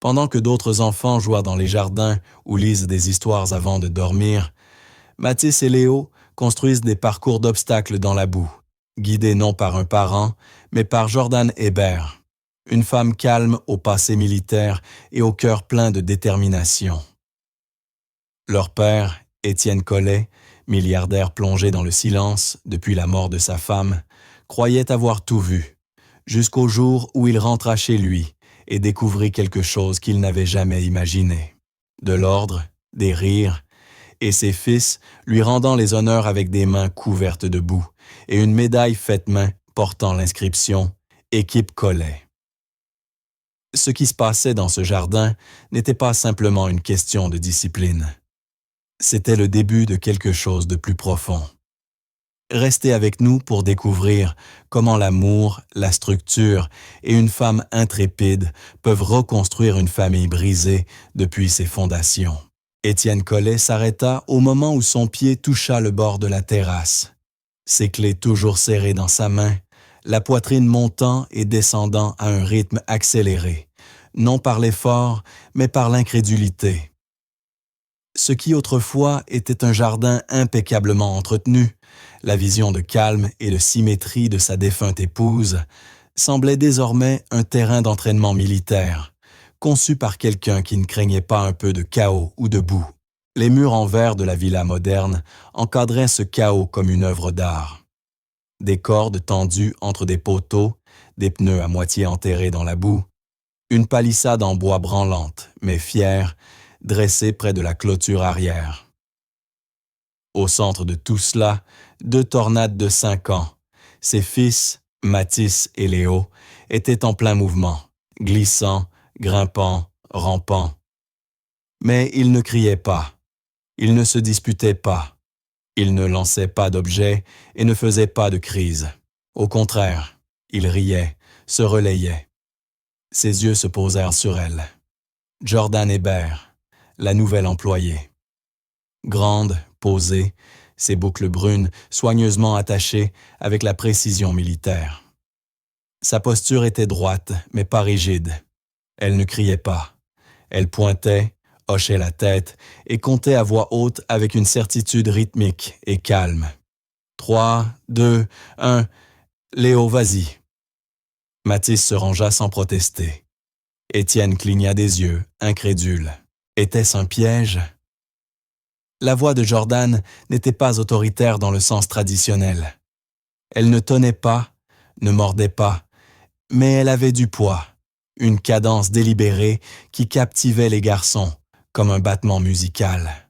Pendant que d'autres enfants jouent dans les jardins ou lisent des histoires avant de dormir, Mathis et Léo construisent des parcours d'obstacles dans la boue, guidés non par un parent, mais par Jordan Hébert, une femme calme au passé militaire et au cœur plein de détermination. Leur père, Étienne Collet, milliardaire plongé dans le silence depuis la mort de sa femme, croyait avoir tout vu, jusqu'au jour où il rentra chez lui et découvrit quelque chose qu'il n'avait jamais imaginé. De l'ordre, des rires, et ses fils lui rendant les honneurs avec des mains couvertes de boue et une médaille faite main portant l'inscription « Équipe Collet ». Ce qui se passait dans ce jardin n'était pas simplement une question de discipline. C'était le début de quelque chose de plus profond. Restez avec nous pour découvrir comment l'amour, la structure et une femme intrépide peuvent reconstruire une famille brisée depuis ses fondations. Étienne Collet s'arrêta au moment où son pied toucha le bord de la terrasse. Ses clés toujours serrées dans sa main, la poitrine montant et descendant à un rythme accéléré, non par l'effort, mais par l'incrédulité. Ce qui autrefois était un jardin impeccablement entretenu, la vision de calme et de symétrie de sa défunte épouse, semblait désormais un terrain d'entraînement militaire, conçu par quelqu'un qui ne craignait pas un peu de chaos ou de boue. Les murs en verre de la villa moderne encadraient ce chaos comme une œuvre d'art. Des cordes tendues entre des poteaux, des pneus à moitié enterrés dans la boue, une palissade en bois branlante, mais fière, dressée près de la clôture arrière. Au centre de tout cela, 2 tornades de 5 ans. Ses fils, Mathis et Léo, étaient en plein mouvement, glissant, grimpant, rampant. Mais ils ne criaient pas, ils ne se disputaient pas, ils ne lançaient pas d'objets et ne faisaient pas de crise. Au contraire, ils riaient, se relayaient. Ses yeux se posèrent sur elle. Jordan Hébert, la nouvelle employée. Grande, posée, ses boucles brunes soigneusement attachées avec la précision militaire. Sa posture était droite, mais pas rigide. Elle ne criait pas. Elle pointait, hochait la tête et comptait à voix haute avec une certitude rythmique et calme. 3, 2, 1, Léo, vas-y. Mathis se rangea sans protester. Étienne cligna des yeux, incrédule. Était-ce un piège? La voix de Jordan n'était pas autoritaire dans le sens traditionnel. Elle ne tonnait pas, ne mordait pas, mais elle avait du poids, une cadence délibérée qui captivait les garçons, comme un battement musical.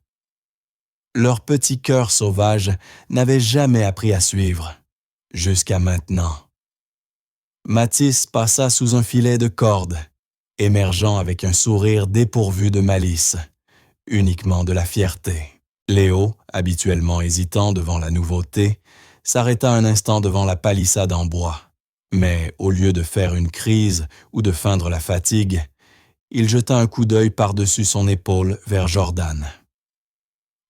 Leur petit cœur sauvage n'avait jamais appris à suivre, jusqu'à maintenant. Mathis passa sous un filet de corde, émergeant avec un sourire dépourvu de malice, uniquement de la fierté. Léo, habituellement hésitant devant la nouveauté, s'arrêta un instant devant la palissade en bois. Mais au lieu de faire une crise ou de feindre la fatigue, il jeta un coup d'œil par-dessus son épaule vers Jordan.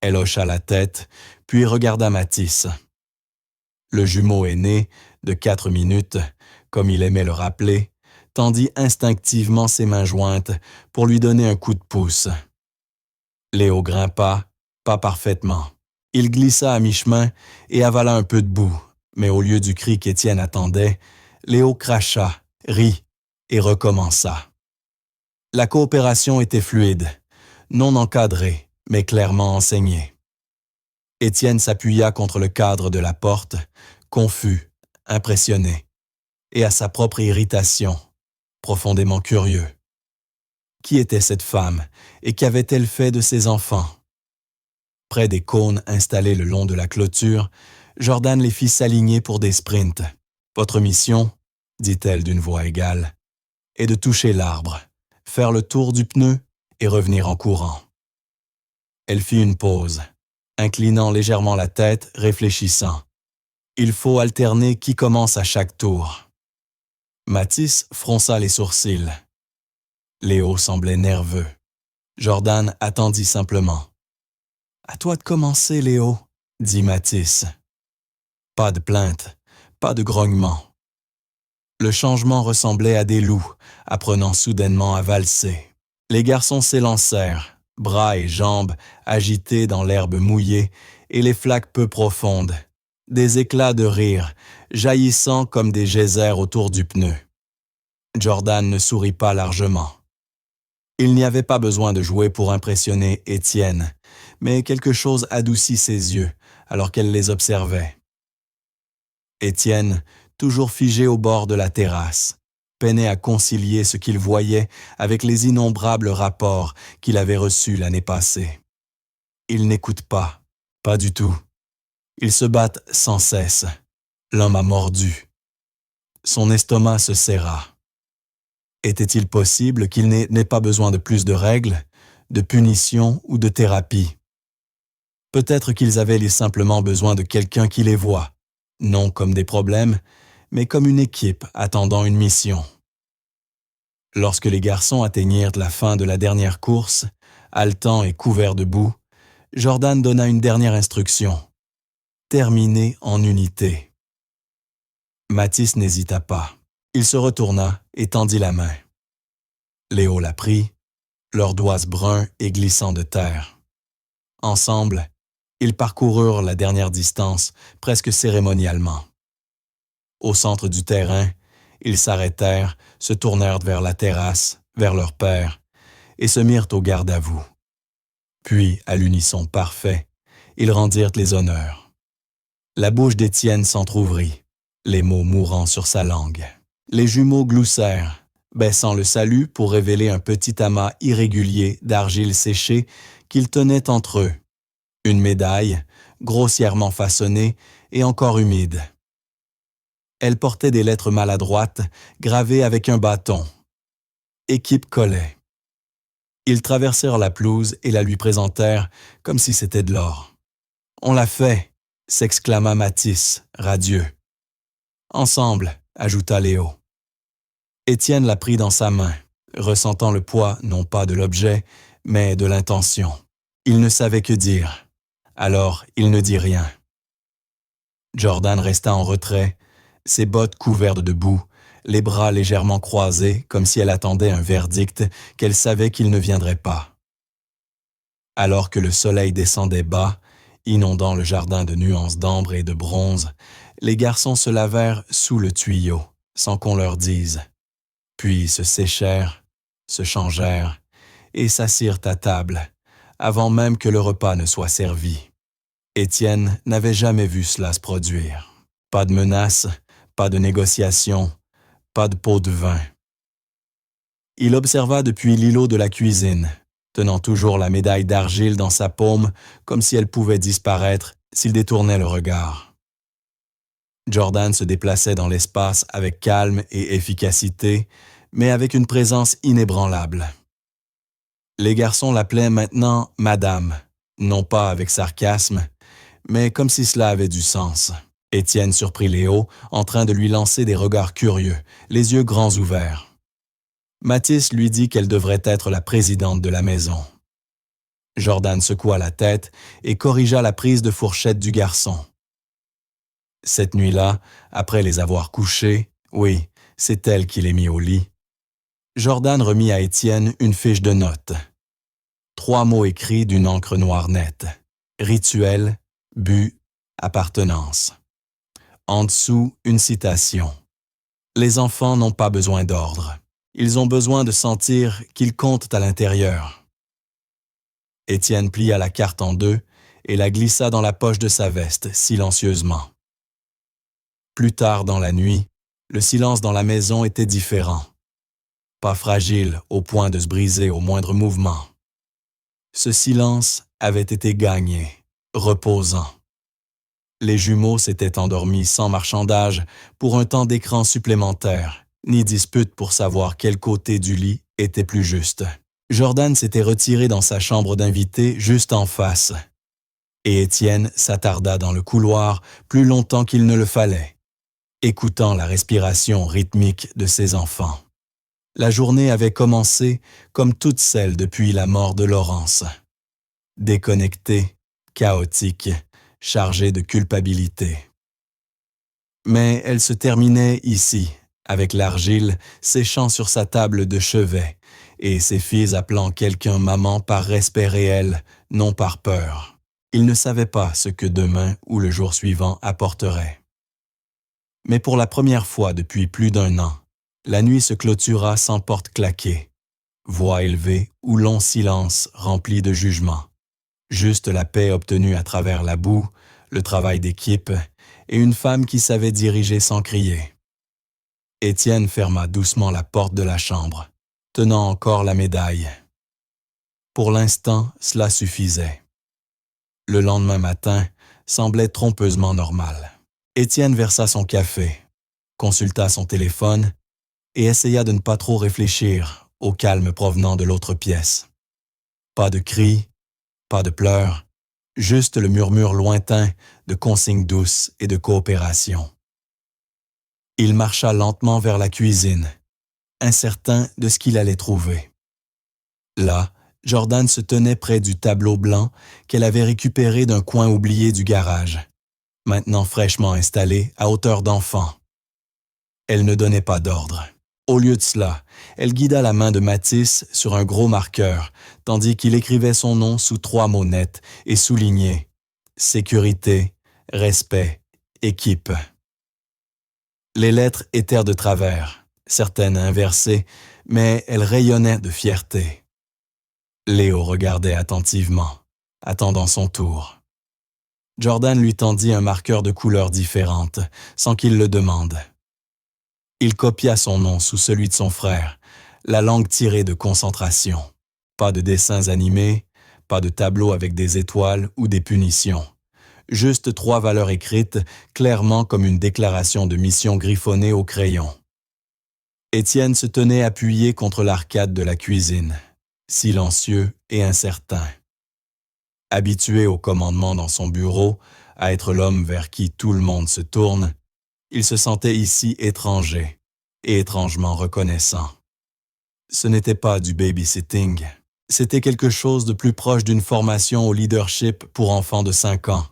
Elle hocha la tête, puis regarda Mathis. Le jumeau aîné, de 4 minutes, comme il aimait le rappeler, tendit instinctivement ses mains jointes pour lui donner un coup de pouce. Léo grimpa, pas parfaitement. Il glissa à mi-chemin et avala un peu de boue, mais au lieu du cri qu'Étienne attendait, Léo cracha, rit et recommença. La coopération était fluide, non encadrée, mais clairement enseignée. Étienne s'appuya contre le cadre de la porte, confus, impressionné, et à sa propre irritation, profondément curieux. Qui était cette femme et qu'avait-elle fait de ses enfants? Près des cônes installés le long de la clôture, Jordan les fit s'aligner pour des sprints. « Votre mission, dit-elle d'une voix égale, est de toucher l'arbre, faire le tour du pneu et revenir en courant. » Elle fit une pause, inclinant légèrement la tête, réfléchissant. Il faut alterner qui commence à chaque tour. Mathis fronça les sourcils. Léo semblait nerveux. Jordan attendit simplement. « À toi de commencer, Léo, » dit Mathis. Pas de plainte, pas de grognement. Le changement ressemblait à des loups, apprenant soudainement à valser. Les garçons s'élancèrent, bras et jambes agités dans l'herbe mouillée et les flaques peu profondes, des éclats de rire jaillissant comme des geysers autour du pneu. Jordan ne sourit pas largement. Il n'y avait pas besoin de jouer pour impressionner Étienne, mais quelque chose adoucit ses yeux alors qu'elle les observait. Étienne, toujours figé au bord de la terrasse, peinait à concilier ce qu'il voyait avec les innombrables rapports qu'il avait reçus l'année passée. Ils n'écoutent pas du tout. Ils se battent sans cesse. L'homme a mordu. Son estomac se serra. Était-il possible qu'il n'ait pas besoin de plus de règles, de punitions ou de thérapie? Peut-être qu'ils avaient simplement besoin de quelqu'un qui les voie, non comme des problèmes, mais comme une équipe attendant une mission. Lorsque les garçons atteignirent la fin de la dernière course, haletants et couverts de boue, Jordan donna une dernière instruction. Terminer en unité. Mathis n'hésita pas. Il se retourna et tendit la main. Léo la prit, leurs doigts bruns et glissants de terre. Ensemble, ils parcoururent la dernière distance, presque cérémonialement. Au centre du terrain, ils s'arrêtèrent, se tournèrent vers la terrasse, vers leur père, et se mirent au garde-à-vous. Puis, à l'unisson parfait, ils rendirent les honneurs. La bouche d'Étienne s'entr'ouvrit, les mots mourant sur sa langue. Les jumeaux gloussèrent, baissant le salut pour révéler un petit amas irrégulier d'argile séchée qu'ils tenaient entre eux. Une médaille, grossièrement façonnée et encore humide. Elle portait des lettres maladroites, gravées avec un bâton. Équipe Collet. Ils traversèrent la pelouse et la lui présentèrent comme si c'était de l'or. « On l'a fait !» s'exclama Mathis, radieux. « Ensemble !» ajouta Léo. Étienne la prit dans sa main, ressentant le poids non pas de l'objet, mais de l'intention. Il ne savait que dire. Alors, il ne dit rien. Jordan resta en retrait, ses bottes couvertes de boue, les bras légèrement croisés comme si elle attendait un verdict qu'elle savait qu'il ne viendrait pas. Alors que le soleil descendait bas, inondant le jardin de nuances d'ambre et de bronze, les garçons se lavèrent sous le tuyau, sans qu'on leur dise. Puis se séchèrent, se changèrent et s'assirent à table, avant même que le repas ne soit servi. Étienne n'avait jamais vu cela se produire. Pas de menaces, pas de négociations, pas de pot de vin. Il observa depuis l'îlot de la cuisine, tenant toujours la médaille d'argile dans sa paume comme si elle pouvait disparaître s'il détournait le regard. Jordan se déplaçait dans l'espace avec calme et efficacité, mais avec une présence inébranlable. Les garçons l'appelaient maintenant « Madame », non pas avec sarcasme, mais comme si cela avait du sens. Étienne surprit Léo en train de lui lancer des regards curieux, les yeux grands ouverts. Mathis lui dit qu'elle devrait être la présidente de la maison. Jordan secoua la tête et corrigea la prise de fourchette du garçon. Cette nuit-là, après les avoir couchés, oui, c'est elle qui les mit au lit, Jordan remit à Étienne une fiche de notes. 3 mots écrits d'une encre noire nette. Rituel, but, appartenance. En dessous, une citation. Les enfants n'ont pas besoin d'ordre. Ils ont besoin de sentir qu'ils comptent à l'intérieur. Étienne plia la carte en 2 et la glissa dans la poche de sa veste, silencieusement. Plus tard dans la nuit, le silence dans la maison était différent. Pas fragile au point de se briser au moindre mouvement. Ce silence avait été gagné, reposant. Les jumeaux s'étaient endormis sans marchandage pour un temps d'écran supplémentaire, ni dispute pour savoir quel côté du lit était plus juste. Jordan s'était retiré dans sa chambre d'invité juste en face. Et Étienne s'attarda dans le couloir plus longtemps qu'il ne le fallait, écoutant la respiration rythmique de ses enfants. La journée avait commencé comme toutes celles depuis la mort de Laurence. Déconnectée, chaotique, chargée de culpabilité. Mais elle se terminait ici, avec l'argile séchant sur sa table de chevet et ses filles appelant quelqu'un maman par respect réel, non par peur. Ils ne savaient pas ce que demain ou le jour suivant apporterait. Mais pour la première fois depuis plus d'1 an, la nuit se clôtura sans porte claquée, voix élevée ou long silence rempli de jugement. Juste la paix obtenue à travers la boue, le travail d'équipe et une femme qui savait diriger sans crier. Étienne ferma doucement la porte de la chambre, tenant encore la médaille. Pour l'instant, cela suffisait. Le lendemain matin semblait trompeusement normal. Étienne versa son café, consulta son téléphone et essaya de ne pas trop réfléchir au calme provenant de l'autre pièce. Pas de cris, pas de pleurs, juste le murmure lointain de consignes douces et de coopération. Il marcha lentement vers la cuisine, incertain de ce qu'il allait trouver. Là, Jordan se tenait près du tableau blanc qu'elle avait récupéré d'un coin oublié du garage, maintenant fraîchement installé à hauteur d'enfant. Elle ne donnait pas d'ordre. Au lieu de cela, elle guida la main de Mathis sur un gros marqueur, tandis qu'il écrivait son nom sous 3 mots nets et soulignés « Sécurité, respect, équipe ». Les lettres étaient de travers, certaines inversées, mais elles rayonnaient de fierté. Léo regardait attentivement, attendant son tour. Jordan lui tendit un marqueur de couleurs différentes, sans qu'il le demande. Il copia son nom sous celui de son frère, la langue tirée de concentration. Pas de dessins animés, pas de tableaux avec des étoiles ou des punitions. Juste 3 valeurs écrites, clairement comme une déclaration de mission griffonnée au crayon. Étienne se tenait appuyé contre l'arcade de la cuisine, silencieux et incertain. Habitué au commandement dans son bureau, à être l'homme vers qui tout le monde se tourne, il se sentait ici étranger et étrangement reconnaissant. Ce n'était pas du babysitting, c'était quelque chose de plus proche d'une formation au leadership pour enfants de 5 ans.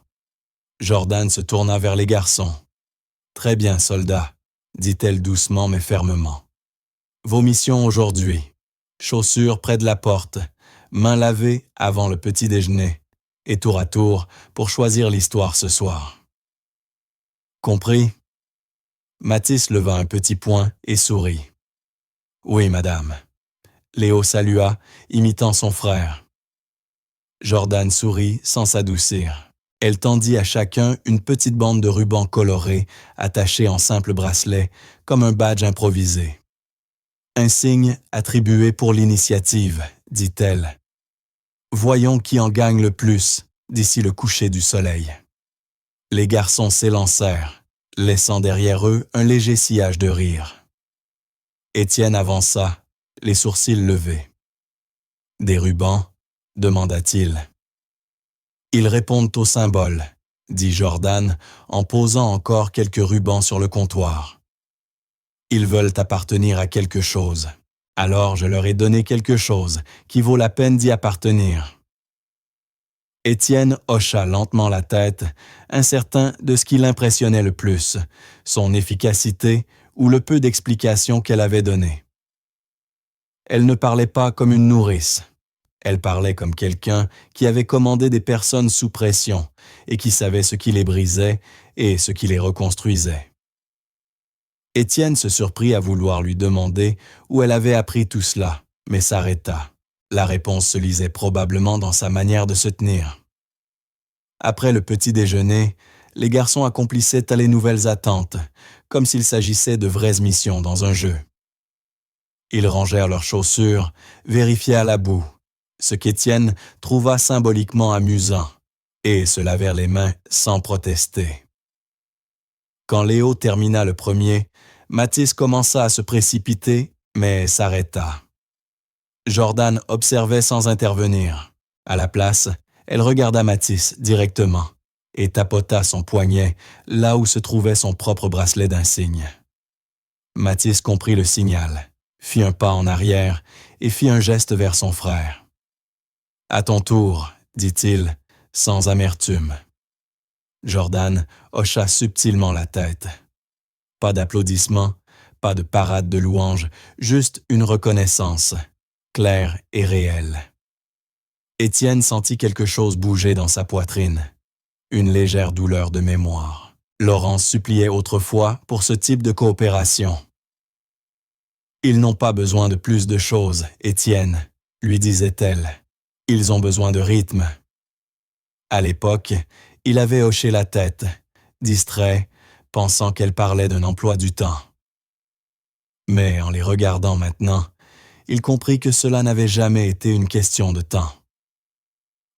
Jordan se tourna vers les garçons. « Très bien, soldat, » dit-elle doucement mais fermement. « Vos missions aujourd'hui. Chaussures près de la porte, mains lavées avant le petit déjeuner, et tour à tour pour choisir l'histoire ce soir. » Compris? Mathis leva un petit poing et sourit. « Oui, madame. » Léo salua, imitant son frère. Jordan sourit sans s'adoucir. Elle tendit à chacun une petite bande de ruban coloré, attachée en simple bracelet, comme un badge improvisé. « Un signe attribué pour l'initiative, » dit-elle. « Voyons qui en gagne le plus d'ici le coucher du soleil. » Les garçons s'élancèrent, laissant derrière eux un léger sillage de rire. Étienne avança, les sourcils levés. « Des rubans ?» demanda-t-il. « Ils répondent au symbole, » dit Jordan en posant encore quelques rubans sur le comptoir. « Ils veulent appartenir à quelque chose. Alors je leur ai donné quelque chose qui vaut la peine d'y appartenir. » Étienne hocha lentement la tête, incertain de ce qui l'impressionnait le plus, son efficacité ou le peu d'explications qu'elle avait donné. Elle ne parlait pas comme une nourrice. Elle parlait comme quelqu'un qui avait commandé des personnes sous pression et qui savait ce qui les brisait et ce qui les reconstruisait. Étienne se surprit à vouloir lui demander où elle avait appris tout cela, mais s'arrêta. La réponse se lisait probablement dans sa manière de se tenir. Après le petit déjeuner, les garçons accomplissaient à les nouvelles attentes, comme s'il s'agissait de vraies missions dans un jeu. Ils rangèrent leurs chaussures, vérifièrent la boue, ce qu'Étienne trouva symboliquement amusant, et se lavèrent les mains sans protester. Quand Léo termina le premier, Mathis commença à se précipiter, mais s'arrêta. Jordan observait sans intervenir. À la place, elle regarda Mathis directement et tapota son poignet là où se trouvait son propre bracelet d'insigne. Mathis comprit le signal, fit un pas en arrière et fit un geste vers son frère. « À ton tour, » dit-il, sans amertume. Jordan hocha subtilement la tête. Pas d'applaudissements, pas de parade de louanges, juste une reconnaissance. clair et réel. Étienne sentit quelque chose bouger dans sa poitrine, une légère douleur de mémoire. Laurence suppliait autrefois pour ce type de coopération. « Ils n'ont pas besoin de plus de choses, Étienne, » lui disait-elle. « Ils ont besoin de rythme. » À l'époque, il avait hoché la tête, distrait, pensant qu'elle parlait d'un emploi du temps. Mais en les regardant maintenant, il comprit que cela n'avait jamais été une question de temps.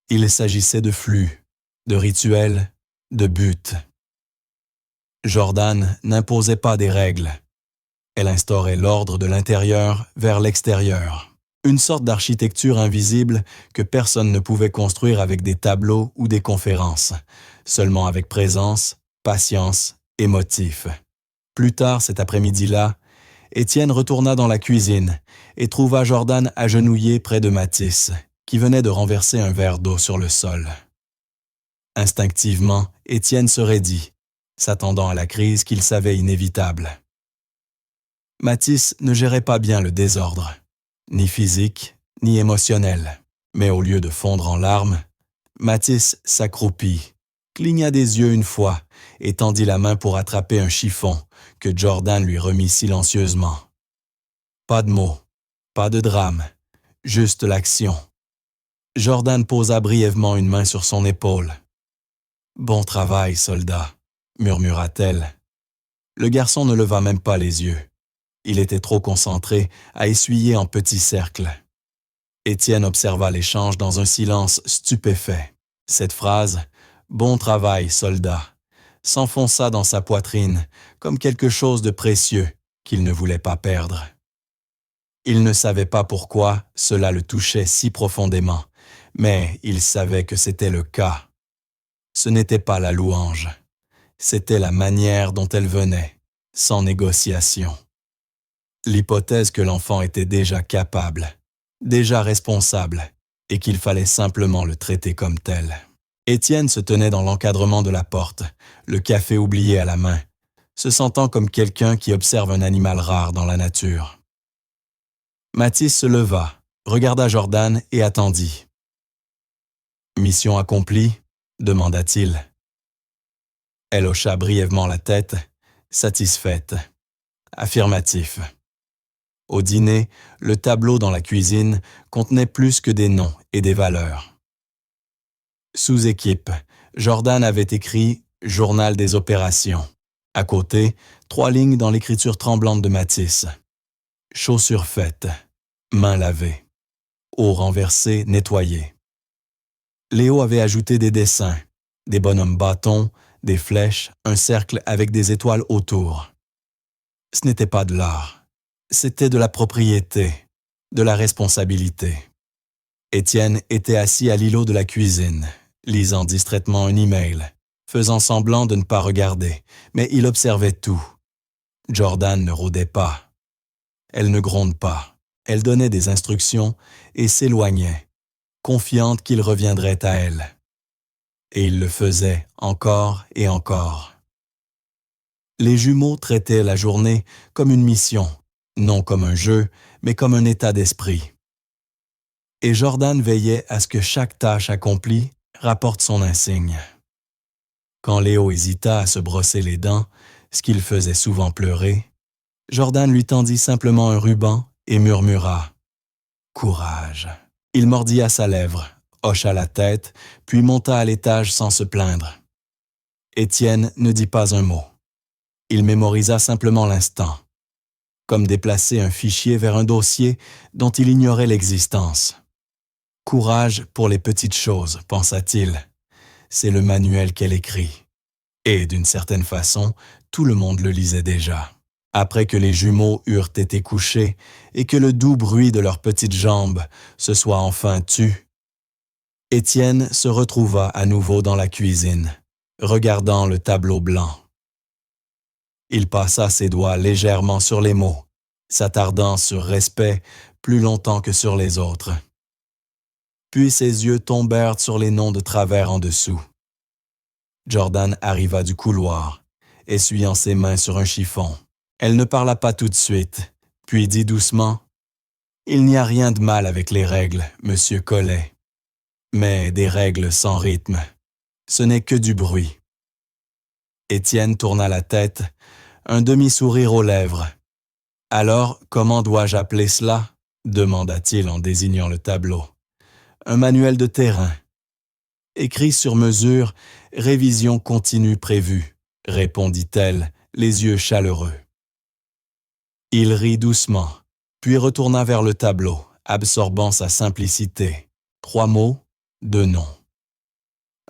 Il s'agissait de flux, de rituels, de buts. Jordan n'imposait pas des règles. Elle instaurait l'ordre de l'intérieur vers l'extérieur, une sorte d'architecture invisible que personne ne pouvait construire avec des tableaux ou des conférences, seulement avec présence, patience et motif. Plus tard cet après-midi-là, Étienne retourna dans la cuisine et trouva Jordan agenouillé près de Mathis, qui venait de renverser un verre d'eau sur le sol. Instinctivement, Étienne se raidit, s'attendant à la crise qu'il savait inévitable. Mathis ne gérait pas bien le désordre, ni physique, ni émotionnel. Mais au lieu de fondre en larmes, Mathis s'accroupit, cligna des yeux une fois et tendit la main pour attraper un chiffon que Jordan lui remit silencieusement. Pas de mots, pas de drame, juste l'action. Jordan posa brièvement une main sur son épaule. « Bon travail, soldat », murmura-t-elle. Le garçon ne leva même pas les yeux. Il était trop concentré à essuyer en petits cercles. Étienne observa l'échange dans un silence stupéfait. Cette phrase « Bon travail, soldat » s'enfonça dans sa poitrine comme quelque chose de précieux qu'il ne voulait pas perdre. Il ne savait pas pourquoi cela le touchait si profondément, mais il savait que c'était le cas. Ce n'était pas la louange, c'était la manière dont elle venait, sans négociation. L'hypothèse que l'enfant était déjà capable, déjà responsable, et qu'il fallait simplement le traiter comme tel. Étienne se tenait dans l'encadrement de la porte, le café oublié à la main, se sentant comme quelqu'un qui observe un animal rare dans la nature. Mathis se leva, regarda Jordan et attendit. « Mission accomplie ?» demanda-t-il. Elle hocha brièvement la tête, satisfaite. Affirmatif. Au dîner, le tableau dans la cuisine contenait plus que des noms et des valeurs. Sous équipe, Jordan avait écrit « Journal des opérations ». À côté, 3 lignes dans l'écriture tremblante de Mathis. Chaussures faites, mains lavées, eau renversée, nettoyée. Léo avait ajouté des dessins, des bonhommes bâtons, des flèches, un cercle avec des étoiles autour. Ce n'était pas de l'art, c'était de la propriété, de la responsabilité. Étienne était assis à l'îlot de la cuisine, lisant distraitement un email, faisant semblant de ne pas regarder, mais il observait tout. Jordan ne rôdait pas. Elle ne gronde pas. Elle donnait des instructions et s'éloignait, confiante qu'il reviendrait à elle. Et il le faisait encore et encore. Les jumeaux traitaient la journée comme une mission, non comme un jeu, mais comme un état d'esprit. Et Jordan veillait à ce que chaque tâche accomplie rapporte son insigne. Quand Léo hésita à se brosser les dents, ce qui le faisait souvent pleurer, Jordan lui tendit simplement un ruban et murmura « Courage ». Il mordit à sa lèvre, hocha la tête, puis monta à l'étage sans se plaindre. Étienne ne dit pas un mot. Il mémorisa simplement l'instant, comme déplacer un fichier vers un dossier dont il ignorait l'existence. « Courage pour les petites choses », pensa-t-il. C'est le manuel qu'elle écrit. Et d'une certaine façon, tout le monde le lisait déjà. Après que les jumeaux eurent été couchés et que le doux bruit de leurs petites jambes se soit enfin tu, Étienne se retrouva à nouveau dans la cuisine, regardant le tableau blanc. Il passa ses doigts légèrement sur les mots, s'attardant sur respect plus longtemps que sur les autres. Puis ses yeux tombèrent sur les noms de travers en dessous. Jordan arriva du couloir, essuyant ses mains sur un chiffon. Elle ne parla pas tout de suite, puis dit doucement Il n'y a rien de mal avec les règles, monsieur Collet. Mais des règles sans rythme. Ce n'est que du bruit. Étienne tourna la tête, un demi-sourire aux lèvres. « Alors, comment dois-je appeler cela ?» demanda-t-il en désignant le tableau. « Un manuel de terrain. » « Écrit sur mesure, révision continue prévue, » répondit-elle, les yeux chaleureux. Il rit doucement, puis retourna vers le tableau, absorbant sa simplicité. 3 mots, 2 noms.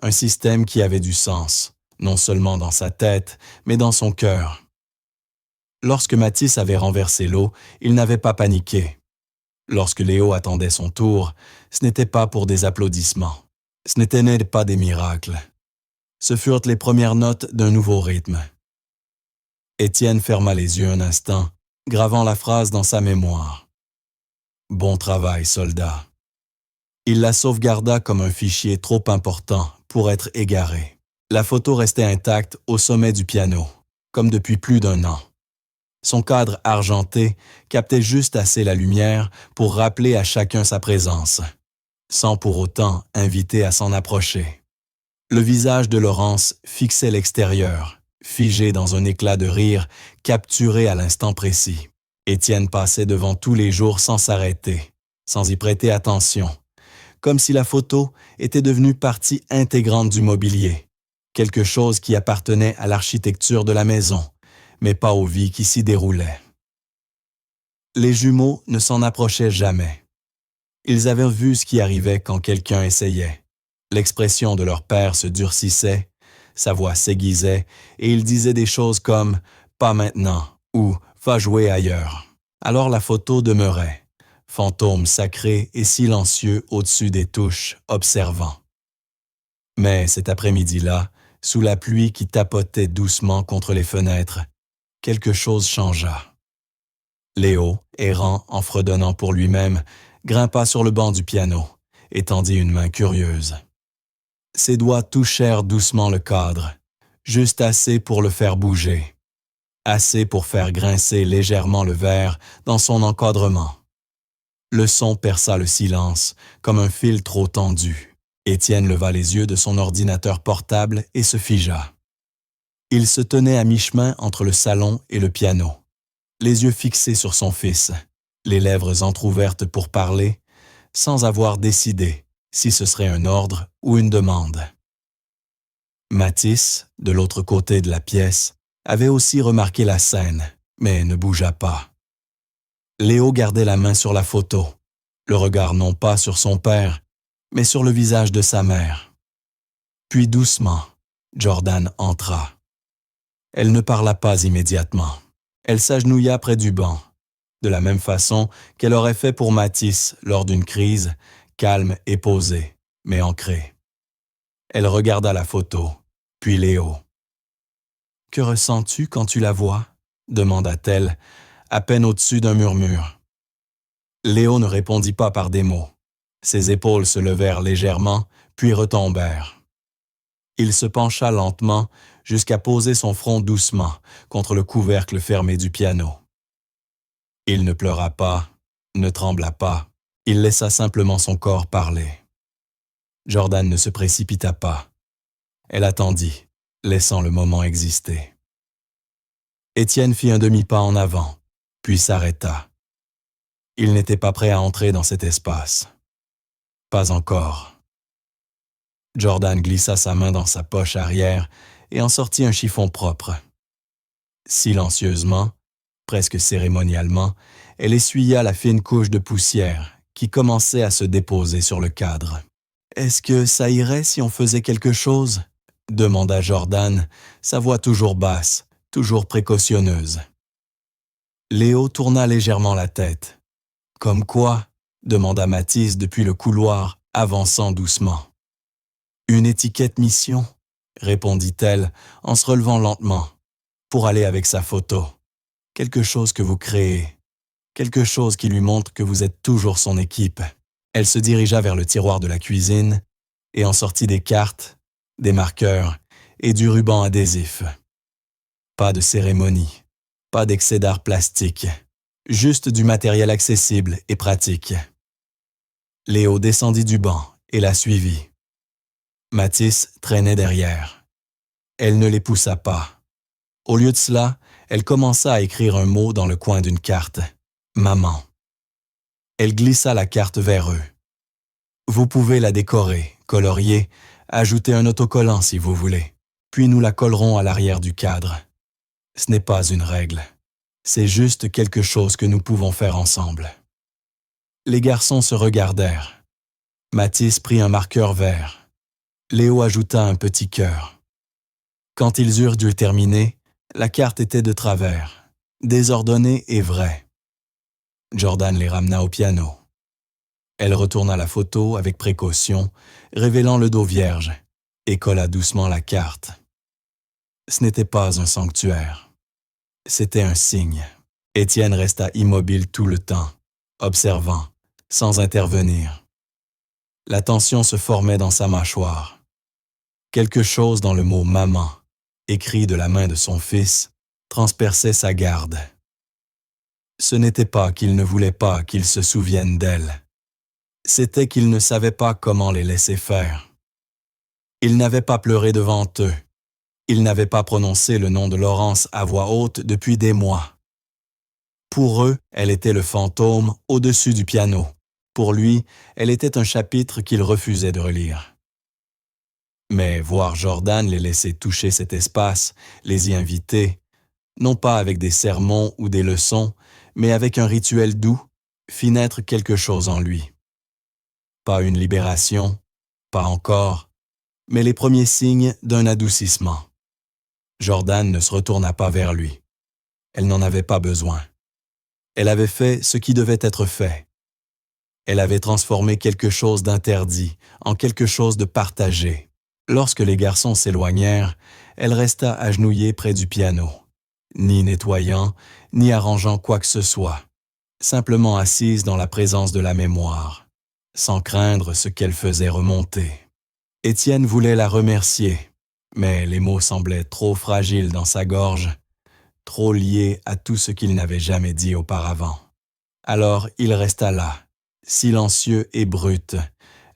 Un système qui avait du sens, non seulement dans sa tête, mais dans son cœur. Lorsque Matisse avait renversé l'eau, il n'avait pas paniqué. Lorsque Léo attendait son tour, ce n'était pas pour des applaudissements. Ce n'étaient pas des miracles. Ce furent les premières notes d'un nouveau rythme. Étienne ferma les yeux un instant, gravant la phrase dans sa mémoire. « Bon travail, soldat. » Il la sauvegarda comme un fichier trop important pour être égaré. La photo restait intacte au sommet du piano, comme depuis plus d'1 an. Son cadre argenté captait juste assez la lumière pour rappeler à chacun sa présence, sans pour autant inviter à s'en approcher. Le visage de Laurence fixait l'extérieur, figé dans un éclat de rire capturé à l'instant précis. Étienne passait devant tous les jours sans s'arrêter, sans y prêter attention, comme si la photo était devenue partie intégrante du mobilier, quelque chose qui appartenait à l'architecture de la maison, mais pas aux vies qui s'y déroulaient. Les jumeaux ne s'en approchaient jamais. Ils avaient vu ce qui arrivait quand quelqu'un essayait. L'expression de leur père se durcissait, sa voix s'aiguisait et il disait des choses comme « pas maintenant » ou « va jouer ailleurs ». Alors la photo demeurait, fantôme sacré et silencieux au-dessus des touches, observant. Mais cet après-midi-là, sous la pluie qui tapotait doucement contre les fenêtres, quelque chose changea. Léo, errant en fredonnant pour lui-même, grimpa sur le banc du piano et tendit une main curieuse. Ses doigts touchèrent doucement le cadre, juste assez pour le faire bouger, assez pour faire grincer légèrement le verre dans son encadrement. Le son perça le silence comme un fil trop tendu. Étienne leva les yeux de son ordinateur portable et se figea. Il se tenait à mi-chemin entre le salon et le piano, les yeux fixés sur son fils, les lèvres entr'ouvertes pour parler, sans avoir décidé si ce serait un ordre ou une demande. Matisse, de l'autre côté de la pièce, avait aussi remarqué la scène, mais ne bougea pas. Léo gardait la main sur la photo, le regard non pas sur son père, mais sur le visage de sa mère. Puis doucement, Jordan entra. Elle ne parla pas immédiatement. Elle s'agenouilla près du banc, de la même façon qu'elle aurait fait pour Matisse lors d'une crise, calme et posée, mais ancrée. Elle regarda la photo, puis Léo. « Que ressens-tu quand tu la vois ?» demanda-t-elle, à peine au-dessus d'un murmure. Léo ne répondit pas par des mots. Ses épaules se levèrent légèrement, puis retombèrent. Il se pencha lentement jusqu'à poser son front doucement contre le couvercle fermé du piano. Il ne pleura pas, ne trembla pas, il laissa simplement son corps parler. Jordan ne se précipita pas. Elle attendit, laissant le moment exister. Étienne fit un demi-pas en avant, puis s'arrêta. Il n'était pas prêt à entrer dans cet espace. Pas encore. Jordan glissa sa main dans sa poche arrière et en sortit un chiffon propre. Silencieusement, presque cérémonialement, elle essuya la fine couche de poussière qui commençait à se déposer sur le cadre. « Est-ce que ça irait si on faisait quelque chose ?» demanda Jordan, sa voix toujours basse, toujours précautionneuse. Léo tourna légèrement la tête. « Comme quoi ?» demanda Matisse depuis le couloir, avançant doucement. « Une étiquette mission ?» répondit-elle en se relevant lentement, pour aller avec sa photo. Quelque chose que vous créez, quelque chose qui lui montre que vous êtes toujours son équipe. Elle se dirigea vers le tiroir de la cuisine et en sortit des cartes, des marqueurs et du ruban adhésif. Pas de cérémonie, pas d'excès d'art plastique, Juste du matériel accessible et pratique. Léo descendit du banc et la suivit. Mathis traînait derrière. Elle ne les poussa pas. Au lieu de cela, elle commença à écrire un mot dans le coin d'une carte. « Maman ». Elle glissa la carte vers eux. Vous pouvez la décorer, colorier, ajouter un autocollant si vous voulez. Puis nous la collerons à l'arrière du cadre. Ce n'est pas une règle. C'est juste quelque chose que nous pouvons faire ensemble. Les garçons se regardèrent. Mathis prit un marqueur vert. Léo ajouta un petit cœur. Quand ils eurent dû terminer, la carte était de travers, désordonnée et vraie. Jordan les ramena au piano. Elle retourna la photo avec précaution, révélant le dos vierge, et colla doucement la carte. Ce n'était pas un sanctuaire. C'était un signe. Étienne resta immobile tout le temps, observant, sans intervenir. La tension se formait dans sa mâchoire. Quelque chose dans le mot « maman », écrit de la main de son fils, transperçait sa garde. Ce n'était pas qu'il ne voulait pas qu'ils se souviennent d'elle. C'était qu'il ne savait pas comment les laisser faire. Il n'avait pas pleuré devant eux. Il n'avait pas prononcé le nom de Laurence à voix haute depuis des mois. Pour eux, elle était le fantôme au-dessus du piano. Pour lui, elle était un chapitre qu'il refusait de relire. Mais voir Jordan les laisser toucher cet espace, les y inviter, non pas avec des sermons ou des leçons, mais avec un rituel doux, fit naître quelque chose en lui. Pas une libération, pas encore, mais les premiers signes d'un adoucissement. Jordan ne se retourna pas vers lui. Elle n'en avait pas besoin. Elle avait fait ce qui devait être fait. Elle avait transformé quelque chose d'interdit en quelque chose de partagé. Lorsque les garçons s'éloignèrent, elle resta agenouillée près du piano, ni nettoyant, ni arrangeant quoi que ce soit, simplement assise dans la présence de la mémoire, sans craindre ce qu'elle faisait remonter. Étienne voulait la remercier, mais les mots semblaient trop fragiles dans sa gorge, trop liés à tout ce qu'il n'avait jamais dit auparavant. Alors il resta là, silencieux et brut,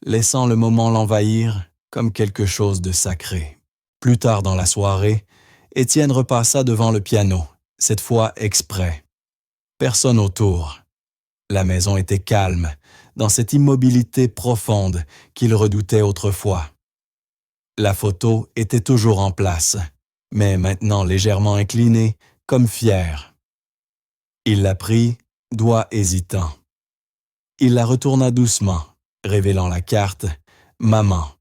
laissant le moment l'envahir comme quelque chose de sacré. Plus tard dans la soirée, Étienne repassa devant le piano, cette fois exprès. Personne autour. La maison était calme, dans cette immobilité profonde qu'il redoutait autrefois. La photo était toujours en place, mais maintenant légèrement inclinée, comme fière. Il la prit, doigt hésitant. Il la retourna doucement, révélant la carte « Maman »,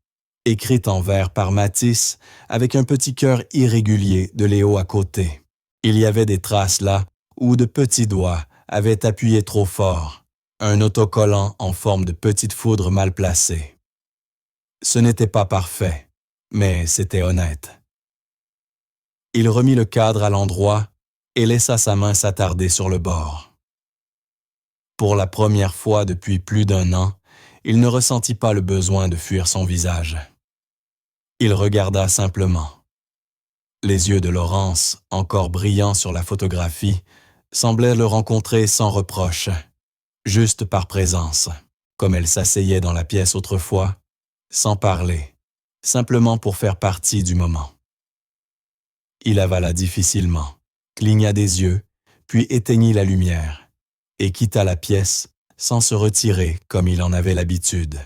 écrite en vers par Mathis, avec un petit cœur irrégulier de Léo à côté. Il y avait des traces là où de petits doigts avaient appuyé trop fort, un autocollant en forme de petite foudre mal placée. Ce n'était pas parfait, mais c'était honnête. Il remit le cadre à l'endroit et laissa sa main s'attarder sur le bord. Pour la première fois depuis plus d'1 an, il ne ressentit pas le besoin de fuir son visage. Il regarda simplement. Les yeux de Laurence, encore brillants sur la photographie, semblaient le rencontrer sans reproche, juste par présence, comme elle s'asseyait dans la pièce autrefois, sans parler, simplement pour faire partie du moment. Il avala difficilement, cligna des yeux, puis éteignit la lumière, et quitta la pièce sans se retirer comme il en avait l'habitude.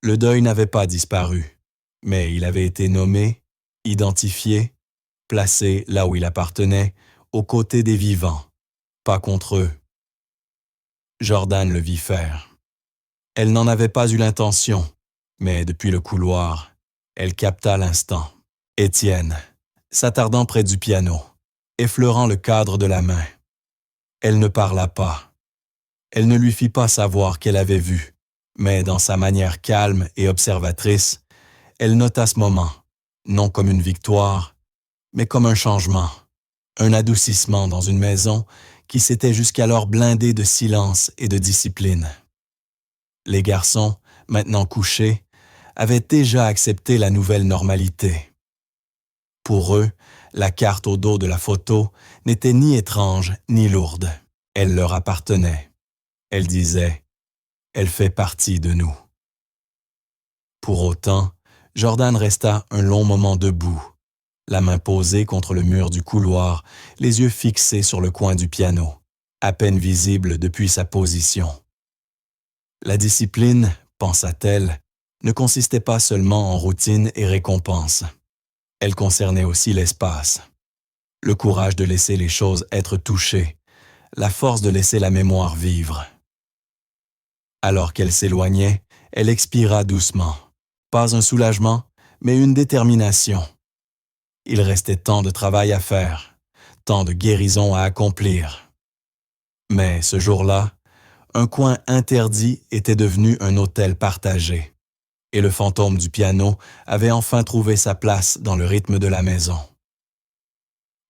Le deuil n'avait pas disparu, mais il avait été nommé, identifié, placé là où il appartenait, aux côtés des vivants, pas contre eux. Jordan le vit faire. Elle n'en avait pas eu l'intention, mais depuis le couloir, elle capta l'instant. Étienne, s'attardant près du piano, effleurant le cadre de la main. Elle ne parla pas. Elle ne lui fit pas savoir qu'elle avait vu, mais dans sa manière calme et observatrice, elle nota ce moment, non comme une victoire, mais comme un changement, un adoucissement dans une maison qui s'était jusqu'alors blindée de silence et de discipline. Les garçons, maintenant couchés, avaient déjà accepté la nouvelle normalité. Pour eux, la carte au dos de la photo n'était ni étrange ni lourde. Elle leur appartenait. Elle disait, « Elle fait partie de nous. » Pour autant, Jordan resta un long moment debout, la main posée contre le mur du couloir, les yeux fixés sur le coin du piano, à peine visible depuis sa position. La discipline, pensa-t-elle, ne consistait pas seulement en routine et récompense. Elle concernait aussi l'espace. Le courage de laisser les choses être touchées, la force de laisser la mémoire vivre. Alors qu'elle s'éloignait, elle expira doucement. Pas un soulagement, mais une détermination. Il restait tant de travail à faire, tant de guérison à accomplir. Mais ce jour-là, un coin interdit était devenu un hôtel partagé, et le fantôme du piano avait enfin trouvé sa place dans le rythme de la maison.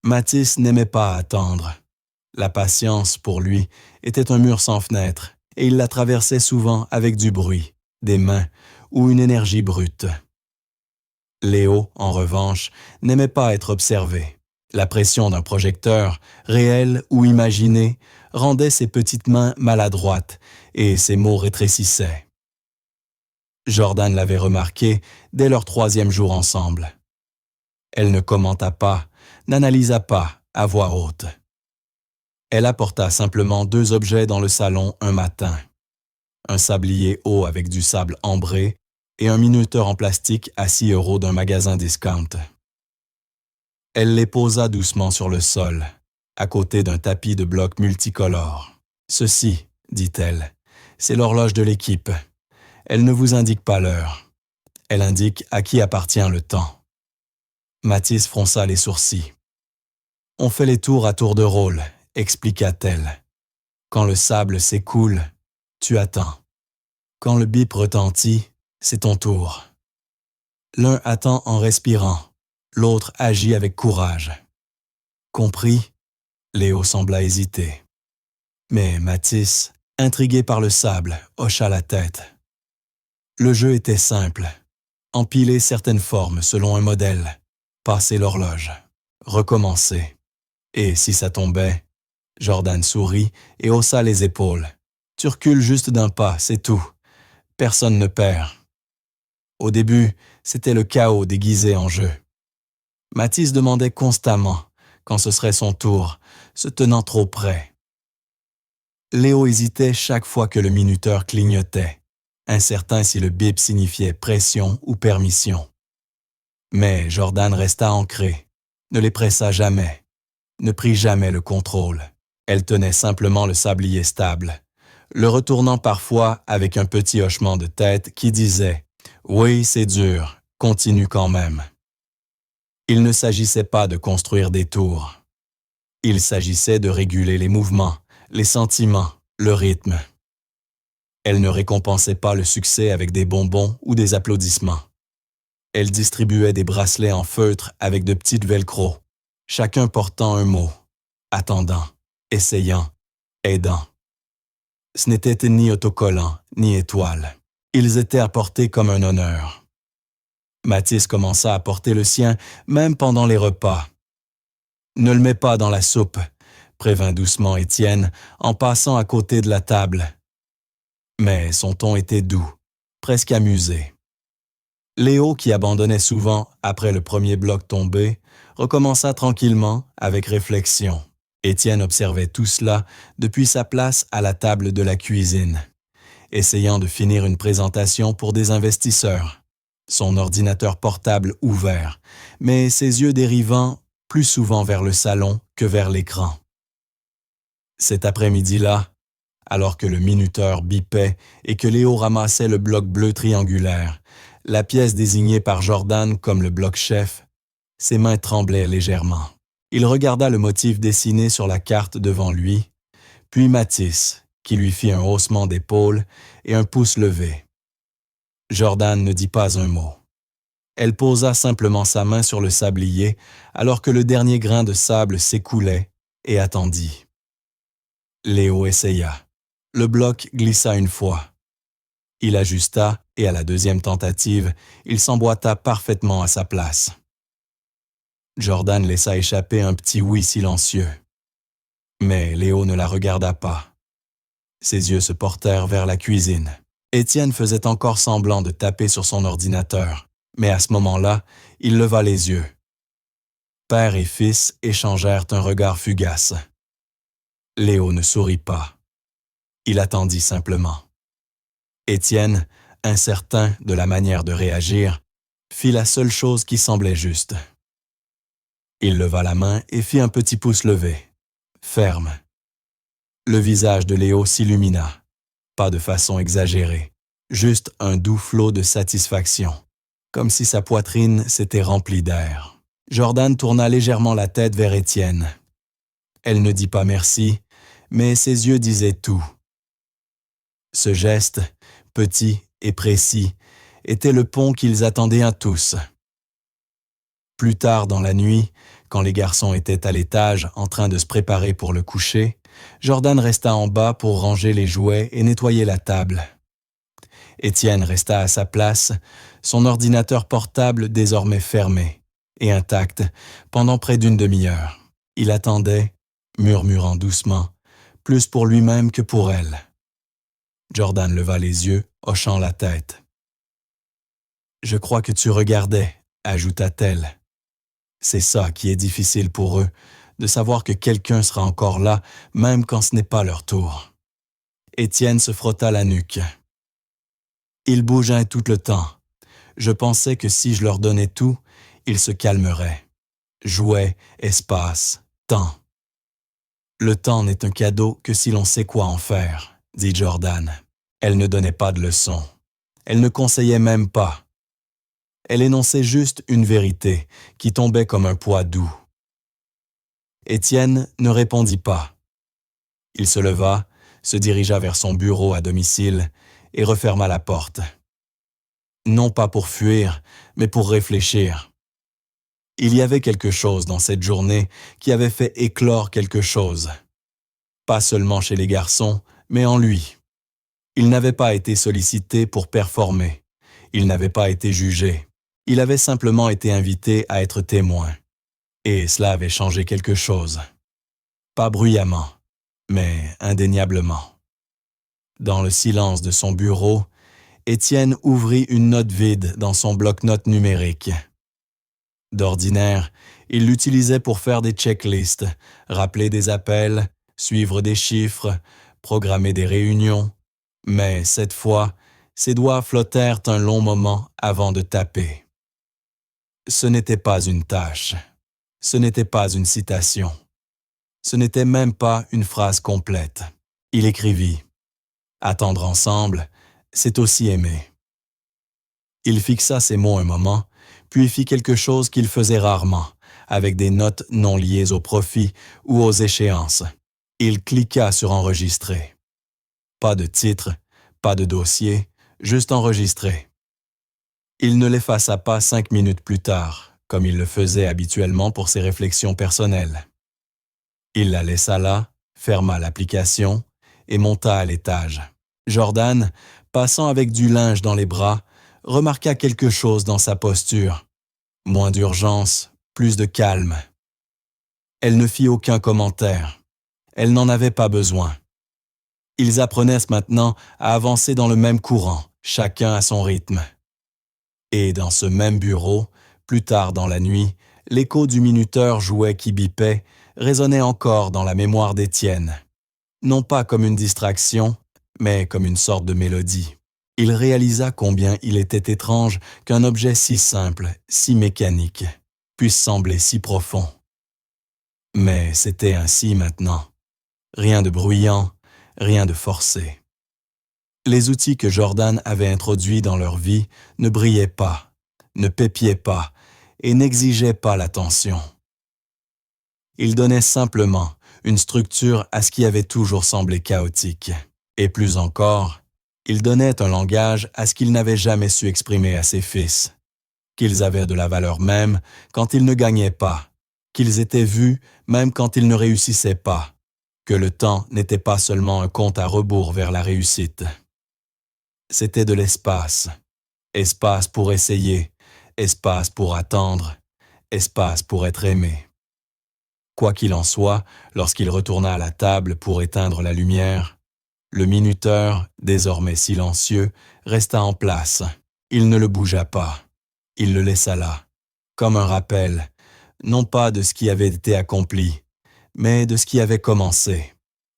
Mathis n'aimait pas attendre. La patience, pour lui, était un mur sans fenêtre, et il la traversait souvent avec du bruit, des mains ou une énergie brute. Léo, en revanche, n'aimait pas être observé. La pression d'un projecteur, réel ou imaginé, rendait ses petites mains maladroites et ses mots rétrécissaient. Jordan l'avait remarqué dès leur 3e jour ensemble. Elle ne commenta pas, n'analysa pas à voix haute. Elle apporta simplement 2 objets dans le salon un matin. Un sablier haut avec du sable ambré et un minuteur en plastique à 6 € d'un magasin discount. Elle les posa doucement sur le sol, à côté d'un tapis de blocs multicolores. « Ceci, dit-elle, c'est l'horloge de l'équipe. Elle ne vous indique pas l'heure. Elle indique à qui appartient le temps. » Mathis fronça les sourcils. « On fait les tours à tour de rôle, » expliqua-t-elle. « Quand le sable s'écoule, tu attends. Quand le bip retentit, c'est ton tour. L'un attend en respirant, l'autre agit avec courage. » Compris? Léo sembla hésiter. Mais Mathis, intrigué par le sable, hocha la tête. Le jeu était simple. Empiler certaines formes selon un modèle, passer l'horloge, recommencer. Et si ça tombait, Jordan sourit et haussa les épaules. Tu recules juste d'un pas, c'est tout. Personne ne perd. Au début, c'était le chaos déguisé en jeu. Mathis demandait constamment quand ce serait son tour, se tenant trop près. Léo hésitait chaque fois que le minuteur clignotait, incertain si le bip signifiait pression ou permission. Mais Jordan resta ancrée, ne les pressa jamais, ne prit jamais le contrôle. Elle tenait simplement le sablier stable, le retournant parfois avec un petit hochement de tête qui disait « Oui, c'est dur, continue quand même ». Il ne s'agissait pas de construire des tours. Il s'agissait de réguler les mouvements, les sentiments, le rythme. Elle ne récompensait pas le succès avec des bonbons ou des applaudissements. Elle distribuait des bracelets en feutre avec de petites velcro, chacun portant un mot, attendant, essayant, aidant. Ce n'était ni autocollant, ni étoile. Ils étaient apportés comme un honneur. Mathis commença à porter le sien, même pendant les repas. « Ne le mets pas dans la soupe », prévint doucement Étienne en passant à côté de la table. Mais son ton était doux, presque amusé. Léo, qui abandonnait souvent après le premier bloc tombé, recommença tranquillement avec réflexion. Étienne observait tout cela depuis sa place à la table de la cuisine, essayant de finir une présentation pour des investisseurs, son ordinateur portable ouvert, mais ses yeux dérivant plus souvent vers le salon que vers l'écran. Cet après-midi-là, alors que le minuteur bipait et que Léo ramassait le bloc bleu triangulaire, la pièce désignée par Jordan comme le bloc chef, ses mains tremblaient légèrement. Il regarda le motif dessiné sur la carte devant lui, puis Mathis, qui lui fit un haussement d'épaule et un pouce levé. Jordan ne dit pas un mot. Elle posa simplement sa main sur le sablier alors que le dernier grain de sable s'écoulait et attendit. Léo essaya. Le bloc glissa une fois. Il ajusta et à la 2e tentative, il s'emboîta parfaitement à sa place. Jordan laissa échapper un petit oui silencieux. Mais Léo ne la regarda pas. Ses yeux se portèrent vers la cuisine. Étienne faisait encore semblant de taper sur son ordinateur, mais à ce moment-là, il leva les yeux. Père et fils échangèrent un regard fugace. Léo ne sourit pas. Il attendit simplement. Étienne, incertain de la manière de réagir, fit la seule chose qui semblait juste. Il leva la main et fit un petit pouce levé, ferme. Le visage de Léo s'illumina, pas de façon exagérée, juste un doux flot de satisfaction, comme si sa poitrine s'était remplie d'air. Jordan tourna légèrement la tête vers Étienne. Elle ne dit pas merci, mais ses yeux disaient tout. Ce geste, petit et précis, était le pont qu'ils attendaient à tous. Plus tard dans la nuit, quand les garçons étaient à l'étage en train de se préparer pour le coucher, Jordan resta en bas pour ranger les jouets et nettoyer la table. Étienne resta à sa place, son ordinateur portable désormais fermé et intact pendant près d'une demi-heure. Il attendait, murmurant doucement, plus pour lui-même que pour elle. Jordan leva les yeux, hochant la tête. « Je crois que tu regardais », ajouta-t-elle. C'est ça qui est difficile pour eux, de savoir que quelqu'un sera encore là, même quand ce n'est pas leur tour. Étienne se frotta la nuque. Ils bougeaient tout le temps. Je pensais que si je leur donnais tout, ils se calmeraient. Jouets, espace, temps. Le temps n'est un cadeau que si l'on sait quoi en faire, dit Jordan. Elle ne donnait pas de leçons. Elle ne conseillait même pas. Elle énonçait juste une vérité qui tombait comme un poids doux. Étienne ne répondit pas. Il se leva, se dirigea vers son bureau à domicile et referma la porte. Non pas pour fuir, mais pour réfléchir. Il y avait quelque chose dans cette journée qui avait fait éclore quelque chose. Pas seulement chez les garçons, mais en lui. Il n'avait pas été sollicité pour performer. Il n'avait pas été jugé. Il avait simplement été invité à être témoin. Et cela avait changé quelque chose. Pas bruyamment, mais indéniablement. Dans le silence de son bureau, Étienne ouvrit une note vide dans son bloc-notes numérique. D'ordinaire, il l'utilisait pour faire des checklists, rappeler des appels, suivre des chiffres, programmer des réunions. Mais cette fois, ses doigts flottèrent un long moment avant de taper. Ce n'était pas une tâche. Ce n'était pas une citation. Ce n'était même pas une phrase complète. Il écrivit « Attendre ensemble, c'est aussi aimer ». Il fixa ces mots un moment, puis fit quelque chose qu'il faisait rarement, avec des notes non liées au profit ou aux échéances. Il cliqua sur « Enregistrer ». Pas de titre, pas de dossier, juste enregistré. Il ne l'effaça pas 5 minutes plus tard, comme il le faisait habituellement pour ses réflexions personnelles. Il la laissa là, ferma l'application et monta à l'étage. Jordan, passant avec du linge dans les bras, remarqua quelque chose dans sa posture. Moins d'urgence, plus de calme. Elle ne fit aucun commentaire. Elle n'en avait pas besoin. Ils apprenaient maintenant à avancer dans le même courant, chacun à son rythme. Et dans ce même bureau, plus tard dans la nuit, l'écho du minuteur jouet qui bipait résonnait encore dans la mémoire d'Étienne. Non pas comme une distraction, mais comme une sorte de mélodie. Il réalisa combien il était étrange qu'un objet si simple, si mécanique, puisse sembler si profond. Mais c'était ainsi maintenant. Rien de bruyant, rien de forcé. Les outils que Jordan avait introduits dans leur vie ne brillaient pas, ne pépiaient pas et n'exigeaient pas l'attention. Ils donnaient simplement une structure à ce qui avait toujours semblé chaotique. Et plus encore, ils donnaient un langage à ce qu'ils n'avaient jamais su exprimer à ses fils. Qu'ils avaient de la valeur même quand ils ne gagnaient pas, qu'ils étaient vus même quand ils ne réussissaient pas, que le temps n'était pas seulement un compte à rebours vers la réussite. C'était de l'espace. Espace pour essayer, espace pour attendre, espace pour être aimé. Quoi qu'il en soit, lorsqu'il retourna à la table pour éteindre la lumière, le minuteur, désormais silencieux, resta en place. Il ne le bougea pas. Il le laissa là, comme un rappel, non pas de ce qui avait été accompli, mais de ce qui avait commencé.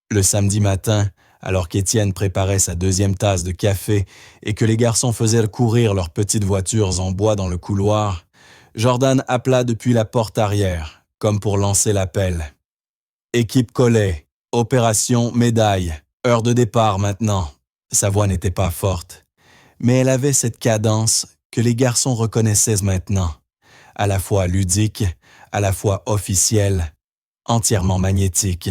Le samedi matin, alors qu'Étienne préparait sa deuxième tasse de café et que les garçons faisaient courir leurs petites voitures en bois dans le couloir, Jordan appela depuis la porte arrière, comme pour lancer l'appel. « Équipe Collet, opération médaille, heure de départ maintenant. » Sa voix n'était pas forte, mais elle avait cette cadence que les garçons reconnaissaient maintenant, à la fois ludique, à la fois officielle, entièrement magnétique.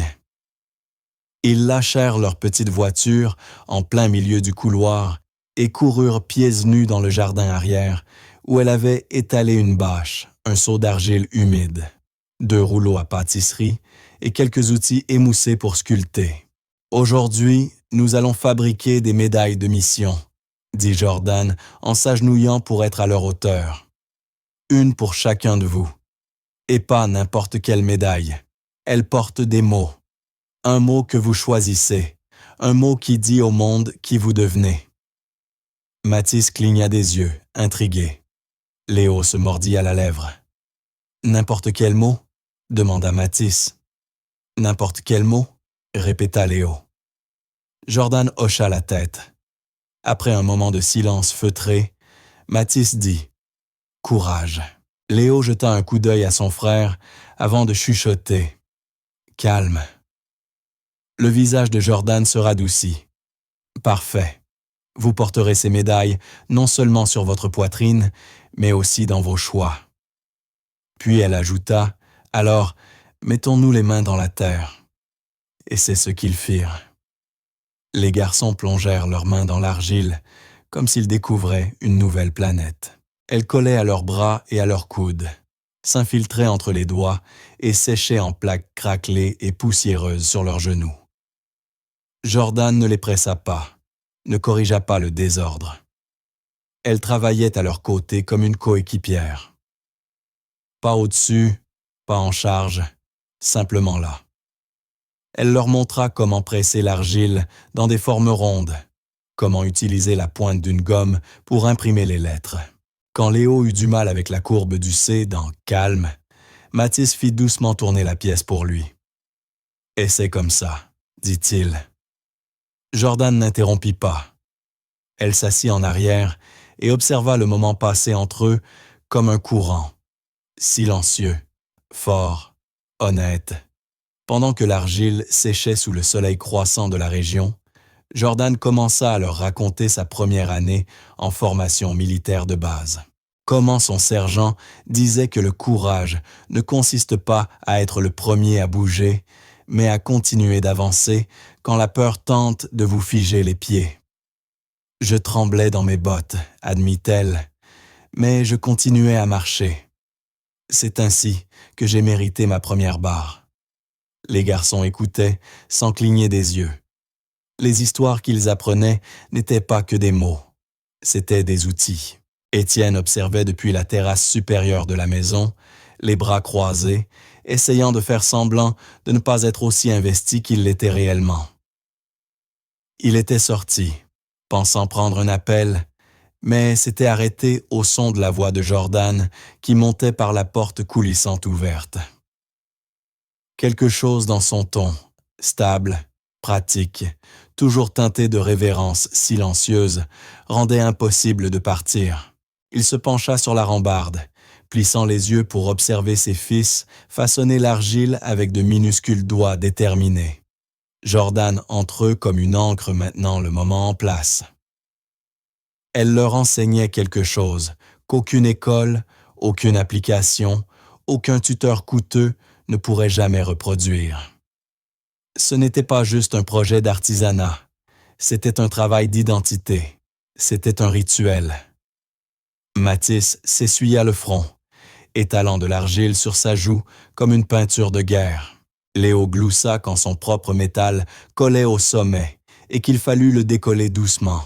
Ils lâchèrent leur petite voiture en plein milieu du couloir et coururent pieds nus dans le jardin arrière, où elle avait étalé une bâche, un seau d'argile humide, 2 rouleaux à pâtisserie et quelques outils émoussés pour sculpter. « Aujourd'hui, nous allons fabriquer des médailles de mission », dit Jordan en s'agenouillant pour être à leur hauteur. « Une pour chacun de vous. Et pas n'importe quelle médaille. Elle porte des mots. Un mot que vous choisissez, un mot qui dit au monde qui vous devenez. » Mathis cligna des yeux, intrigué. Léo se mordit à la lèvre. « N'importe quel mot ?» demanda Mathis. « N'importe quel mot ?» répéta Léo. Jordan hocha la tête. Après un moment de silence feutré, Mathis dit « Courage ». Léo jeta un coup d'œil à son frère avant de chuchoter « Calme ». Le visage de Jordan se radoucit. « Parfait. Vous porterez ces médailles non seulement sur votre poitrine, mais aussi dans vos choix. » Puis elle ajouta « Alors, mettons-nous les mains dans la terre. » Et c'est ce qu'ils firent. Les garçons plongèrent leurs mains dans l'argile, comme s'ils découvraient une nouvelle planète. Elle collait à leurs bras et à leurs coudes, s'infiltrait entre les doigts et séchait en plaques craquelées et poussiéreuses sur leurs genoux. Jordan ne les pressa pas, ne corrigea pas le désordre. Elle travaillait à leur côté comme une coéquipière. Pas au-dessus, pas en charge, simplement là. Elle leur montra comment presser l'argile dans des formes rondes, comment utiliser la pointe d'une gomme pour imprimer les lettres. Quand Léo eut du mal avec la courbe du C dans « Calme », Mathis fit doucement tourner la pièce pour lui. « Et c'est comme ça », dit-il. Jordan n'interrompit pas. Elle s'assit en arrière et observa le moment passé entre eux comme un courant, silencieux, fort, honnête. Pendant que l'argile séchait sous le soleil croissant de la région, Jordan commença à leur raconter sa première année en formation militaire de base. Comment son sergent disait que le courage ne consiste pas à être le premier à bouger, mais à continuer d'avancer quand la peur tente de vous figer les pieds. « Je tremblais dans mes bottes, admit-elle, mais je continuais à marcher. C'est ainsi que j'ai mérité ma première barre. » Les garçons écoutaient sans cligner des yeux. Les histoires qu'ils apprenaient n'étaient pas que des mots, c'étaient des outils. Étienne observait depuis la terrasse supérieure de la maison, les bras croisés, essayant de faire semblant de ne pas être aussi investi qu'il l'était réellement. Il était sorti, pensant prendre un appel, mais s'était arrêté au son de la voix de Jordan qui montait par la porte coulissante ouverte. Quelque chose dans son ton, stable, pratique, toujours teinté de révérence silencieuse, rendait impossible de partir. Il se pencha sur la rambarde, plissant les yeux pour observer ses fils façonner l'argile avec de minuscules doigts déterminés. Jordan entre eux comme une encre maintenant le moment en place. Elle leur enseignait quelque chose qu'aucune école, aucune application, aucun tuteur coûteux ne pourrait jamais reproduire. Ce n'était pas juste un projet d'artisanat, c'était un travail d'identité, c'était un rituel. Mathis s'essuya le front, étalant de l'argile sur sa joue comme une peinture de guerre. Léo gloussa quand son propre métal collait au sommet et qu'il fallut le décoller doucement.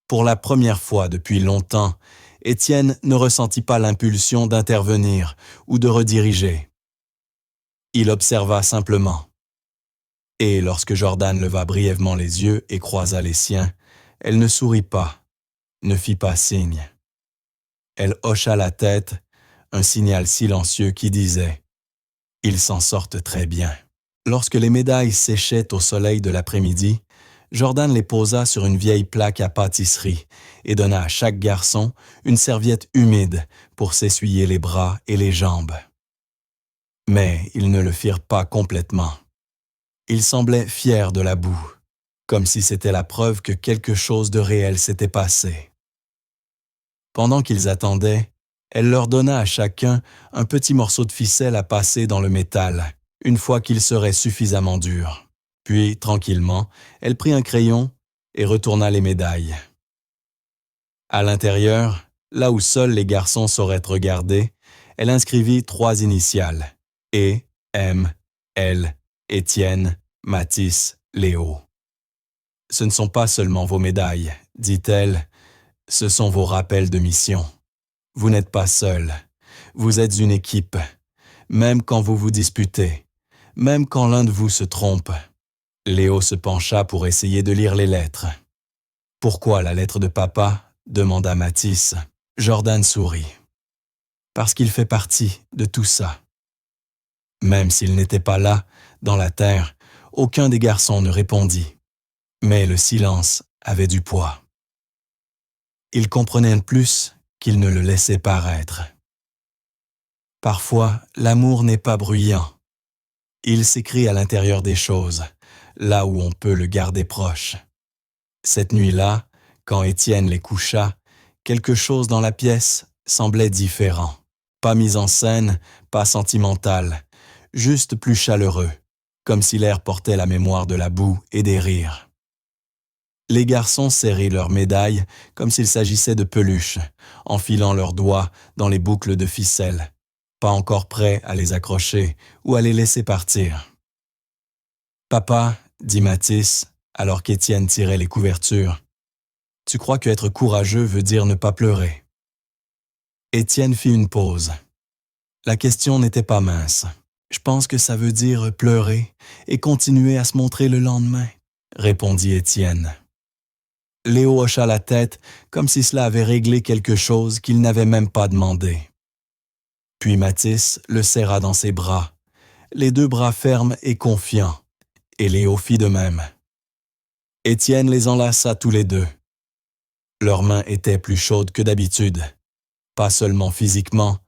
Pour la première fois depuis longtemps, Étienne ne ressentit pas l'impulsion d'intervenir ou de rediriger. Il observa simplement. Et lorsque Jordan leva brièvement les yeux et croisa les siens, elle ne sourit pas, ne fit pas signe. Elle hocha la tête, un signal silencieux qui disait « Ils s'en sortent très bien ». Lorsque les médailles séchaient au soleil de l'après-midi, Jordan les posa sur une vieille plaque à pâtisserie et donna à chaque garçon une serviette humide pour s'essuyer les bras et les jambes. Mais ils ne le firent pas complètement. Ils semblaient fiers de la boue, comme si c'était la preuve que quelque chose de réel s'était passé. Pendant qu'ils attendaient, elle leur donna à chacun un petit morceau de ficelle à passer dans le métal, une fois qu'il serait suffisamment dur. Puis, tranquillement, elle prit un crayon et retourna les médailles. À l'intérieur, là où seuls les garçons sauraient regarder, elle inscrivit 3 initiales, E, M, L, Étienne, Mathis, Léo. « Ce ne sont pas seulement vos médailles, dit-elle, ce sont vos rappels de mission. Vous n'êtes pas seuls, vous êtes une équipe, même quand vous vous disputez, même quand l'un de vous se trompe. » Léo se pencha pour essayer de lire les lettres. « Pourquoi la lettre de papa ?» demanda Mathis. Jordan sourit. « Parce qu'il fait partie de tout ça. » Même s'il n'était pas là, dans la terre, aucun des garçons ne répondit. Mais le silence avait du poids. Ils comprenaient plus qu'ils ne le laissaient paraître. Parfois, l'amour n'est pas bruyant. Il s'écrit à l'intérieur des choses, là où on peut le garder proche. Cette nuit-là, quand Étienne les coucha, quelque chose dans la pièce semblait différent. Pas mis en scène, pas sentimental, juste plus chaleureux, comme si l'air portait la mémoire de la boue et des rires. Les garçons serraient leurs médailles comme s'il s'agissait de peluches, enfilant leurs doigts dans les boucles de ficelle, pas encore prêts à les accrocher ou à les laisser partir. « Papa, » dit Mathis, alors qu'Étienne tirait les couvertures, « tu crois qu'être courageux veut dire ne pas pleurer ?» Étienne fit une pause. La question n'était pas mince. « Je pense que ça veut dire pleurer et continuer à se montrer le lendemain, » répondit Étienne. Léo hocha la tête comme si cela avait réglé quelque chose qu'il n'avait même pas demandé. Puis Mathis le serra dans ses bras, les 2 bras fermes et confiants, et Léo fit de même. Étienne les enlaça tous les 2. Leurs mains étaient plus chaudes que d'habitude, pas seulement physiquement,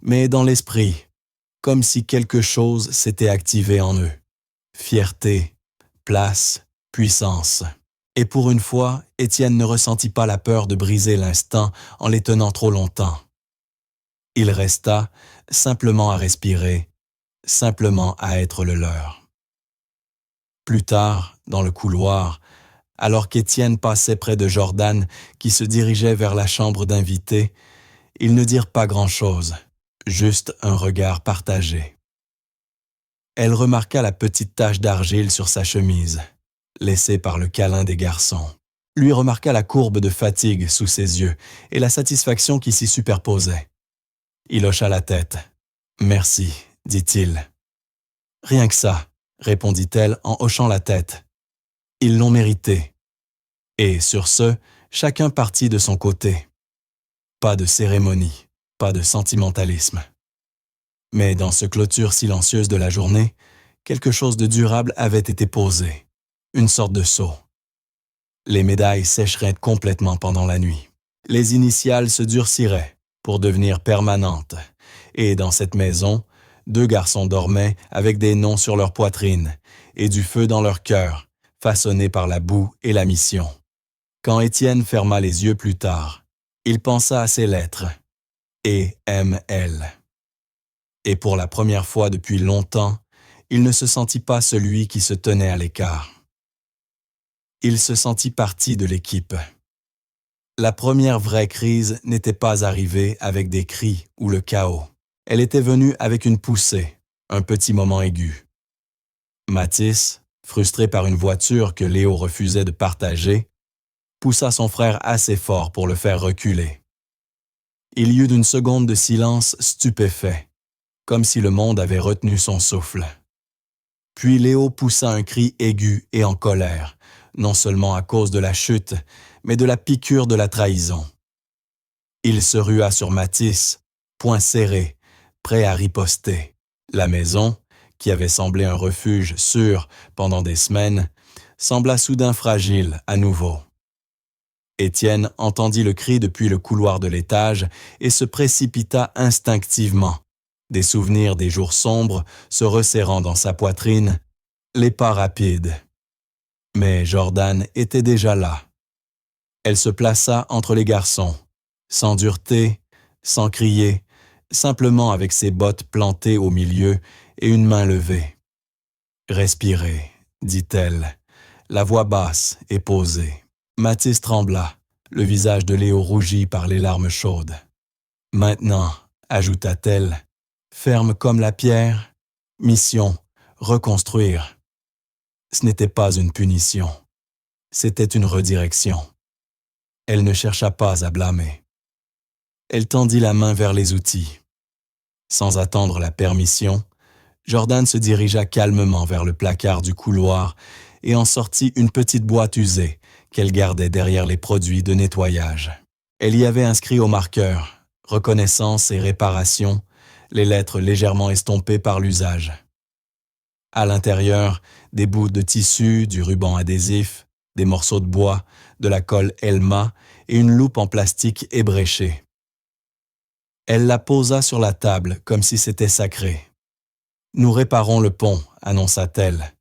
mais dans l'esprit, comme si quelque chose s'était activé en eux. Fierté, place, puissance. Et pour une fois, Étienne ne ressentit pas la peur de briser l'instant en les tenant trop longtemps. Il resta simplement à respirer, simplement à être le leur. Plus tard, dans le couloir, alors qu'Étienne passait près de Jordan qui se dirigeait vers la chambre d'invités, ils ne dirent pas grand-chose, juste un regard partagé. Elle remarqua la petite tache d'argile sur sa chemise, laissée par le câlin des garçons. Lui remarqua la courbe de fatigue sous ses yeux et la satisfaction qui s'y superposait. Il hocha la tête. « Merci, » dit-il. « Rien que ça, » répondit-elle en hochant la tête. « Ils l'ont mérité. » Et sur ce, chacun partit de son côté. Pas de cérémonie, pas de sentimentalisme. Mais dans ce clôture silencieuse de la journée, quelque chose de durable avait été posé, une sorte de sceau. Les médailles sécheraient complètement pendant la nuit. Les initiales se durciraient pour devenir permanentes, et dans cette maison, 2 garçons dormaient avec des noms sur leur poitrine et du feu dans leur cœur, façonné par la boue et la mission. Quand Étienne ferma les yeux plus tard, il pensa à ces lettres, E-M-L. Et pour la première fois depuis longtemps, il ne se sentit pas celui qui se tenait à l'écart. Il se sentit partie de l'équipe. La première vraie crise n'était pas arrivée avec des cris ou le chaos. Elle était venue avec une poussée, un petit moment aigu. Mathis, frustré par une voiture que Léo refusait de partager, poussa son frère assez fort pour le faire reculer. Il y eut une seconde de silence stupéfait, comme si le monde avait retenu son souffle. Puis Léo poussa un cri aigu et en colère, non seulement à cause de la chute, mais de la piqûre de la trahison. Il se rua sur Mathis, poing serré, prêt à riposter. La maison, qui avait semblé un refuge sûr pendant des semaines, sembla soudain fragile à nouveau. Étienne entendit le cri depuis le couloir de l'étage et se précipita instinctivement, des souvenirs des jours sombres se resserrant dans sa poitrine, les pas rapides. Mais Jordan était déjà là. Elle se plaça entre les garçons, sans dureté, sans crier, simplement avec ses bottes plantées au milieu et une main levée. « Respirez, dit-elle, la voix basse et posée. Mathis trembla, le visage de Léo rougit par les larmes chaudes. « Maintenant, ajouta-t-elle, ferme comme la pierre, mission, reconstruire. » Ce n'était pas une punition, c'était une redirection. Elle ne chercha pas à blâmer. Elle tendit la main vers les outils. Sans attendre la permission, Jordan se dirigea calmement vers le placard du couloir et en sortit une petite boîte usée qu'elle gardait derrière les produits de nettoyage. Elle y avait inscrit au marqueur « Reconnaissance et réparation », les lettres légèrement estompées par l'usage. À l'intérieur, des bouts de tissu, du ruban adhésif, des morceaux de bois, de la colle Elma et une loupe en plastique ébréchée. Elle la posa sur la table comme si c'était sacré. « Nous réparons le pont », annonça-t-elle.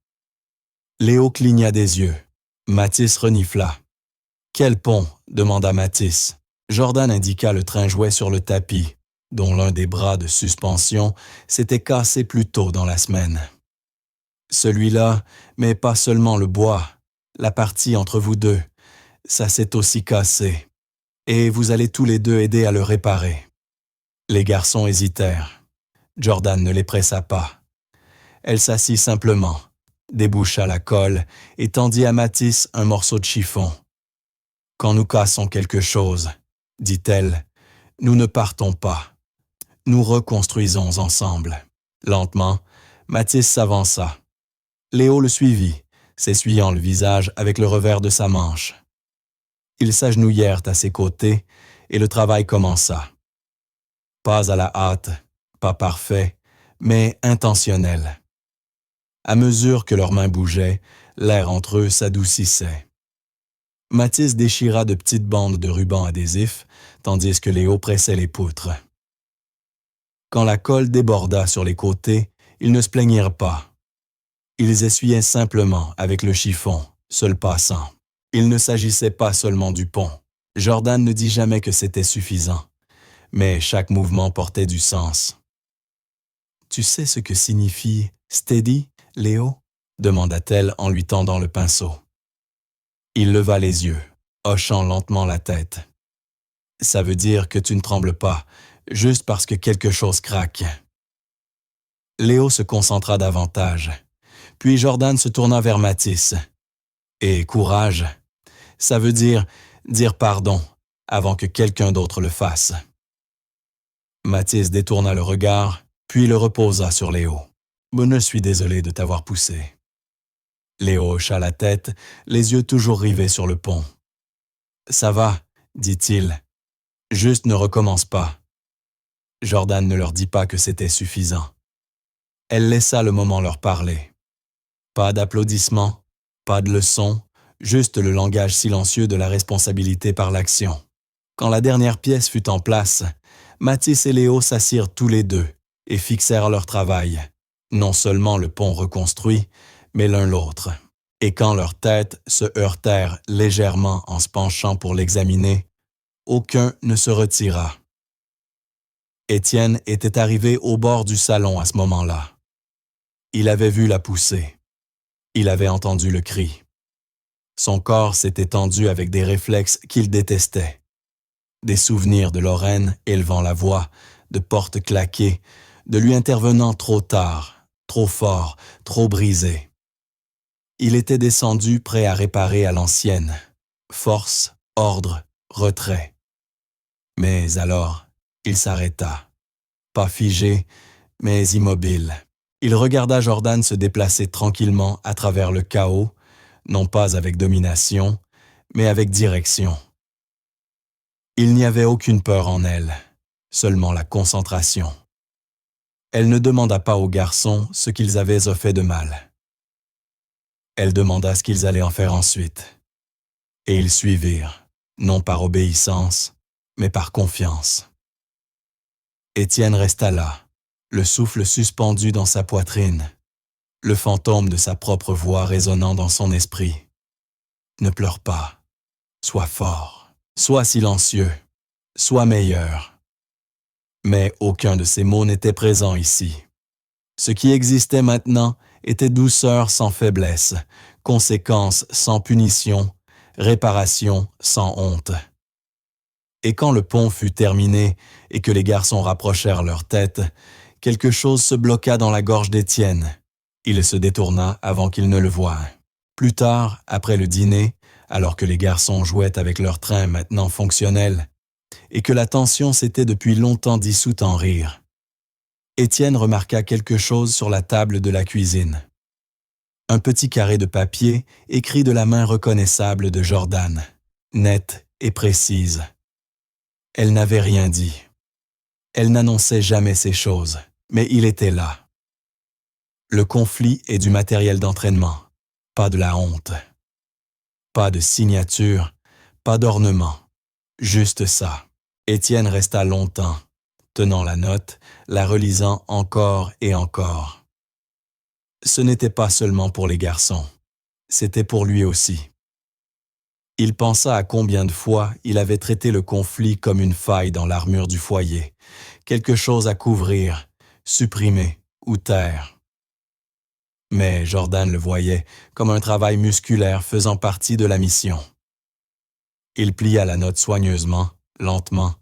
Léo cligna des yeux. Mathis renifla. « Quel pont ?» demanda Mathis. Jordan indiqua le train-jouet sur le tapis, dont l'un des bras de suspension s'était cassé plus tôt dans la semaine. « Celui-là, mais pas seulement le bois, la partie entre vous deux, ça s'est aussi cassé. Et vous allez tous les deux aider à le réparer. » Les garçons hésitèrent. Jordan ne les pressa pas. Elle s'assit simplement, déboucha la colle et tendit à Mathis un morceau de chiffon. « Quand nous cassons quelque chose, dit-elle, nous ne partons pas. Nous reconstruisons ensemble. » Lentement, Mathis s'avança. Léo le suivit, s'essuyant le visage avec le revers de sa manche. Ils s'agenouillèrent à ses côtés et le travail commença. Pas à la hâte, pas parfait, mais intentionnel. À mesure que leurs mains bougeaient, l'air entre eux s'adoucissait. Mathis déchira de petites bandes de ruban adhésif, tandis que Léo pressait les poutres. Quand la colle déborda sur les côtés, ils ne se plaignirent pas. Ils essuyaient simplement avec le chiffon, se le passant. Il ne s'agissait pas seulement du pont. Jordan ne dit jamais que c'était suffisant, mais chaque mouvement portait du sens. « Tu sais ce que signifie « steady », Léo » demanda-t-elle en lui tendant le pinceau. Il leva les yeux, hochant lentement la tête. « Ça veut dire que tu ne trembles pas, juste parce que quelque chose craque. » Léo se concentra davantage. Puis Jordan se tourna vers Mathis. « Et courage, ça veut dire pardon avant que quelqu'un d'autre le fasse. » Mathis détourna le regard, puis le reposa sur Léo. « Je suis désolé de t'avoir poussé. » Léo hocha la tête, les yeux toujours rivés sur le pont. « Ça va, dit-il. Juste ne recommence pas. » Jordan ne leur dit pas que c'était suffisant. Elle laissa le moment leur parler. Pas d'applaudissements, pas de leçons, juste le langage silencieux de la responsabilité par l'action. Quand la dernière pièce fut en place, Mathis et Léo s'assirent tous les deux et fixèrent leur travail, non seulement le pont reconstruit, mais l'un l'autre. Et quand leurs têtes se heurtèrent légèrement en se penchant pour l'examiner, aucun ne se retira. Étienne était arrivé au bord du salon à ce moment-là. Il avait vu la poussée. Il avait entendu le cri. Son corps s'était tendu avec des réflexes qu'il détestait. Des souvenirs de Lorraine élevant la voix, de portes claquées, de lui intervenant trop tard, trop fort, trop brisé. Il était descendu prêt à réparer à l'ancienne. Force, ordre, retrait. Mais alors, il s'arrêta. Pas figé, mais immobile. Il regarda Jordan se déplacer tranquillement à travers le chaos, non pas avec domination, mais avec direction. Il n'y avait aucune peur en elle, seulement la concentration. Elle ne demanda pas aux garçons ce qu'ils avaient fait de mal. Elle demanda ce qu'ils allaient en faire ensuite. Et ils suivirent, non par obéissance, mais par confiance. Étienne resta là, le souffle suspendu dans sa poitrine, le fantôme de sa propre voix résonnant dans son esprit. Ne pleure pas, sois fort, sois silencieux, sois meilleur. Mais aucun de ces mots n'était présent ici. Ce qui existait maintenant était douceur sans faiblesse, conséquence sans punition, réparation sans honte. Et quand le pont fut terminé et que les garçons rapprochèrent leur tête, quelque chose se bloqua dans la gorge d'Étienne. Il se détourna avant qu'il ne le voie. Plus tard, après le dîner, alors que les garçons jouaient avec leur train maintenant fonctionnel, et que la tension s'était depuis longtemps dissoute en rire, Étienne remarqua quelque chose sur la table de la cuisine. Un petit carré de papier écrit de la main reconnaissable de Jordan, nette et précise. Elle n'avait rien dit. Elle n'annonçait jamais ces choses, mais il était là. Le conflit est du matériel d'entraînement, pas de la honte. Pas de signature, pas d'ornement, juste ça. Étienne resta longtemps, tenant la note, la relisant encore et encore. Ce n'était pas seulement pour les garçons, c'était pour lui aussi. Il pensa à combien de fois il avait traité le conflit comme une faille dans l'armure du foyer, quelque chose à couvrir, supprimer ou taire. Mais Jordan le voyait comme un travail musculaire faisant partie de la mission. Il plia la note soigneusement, lentement,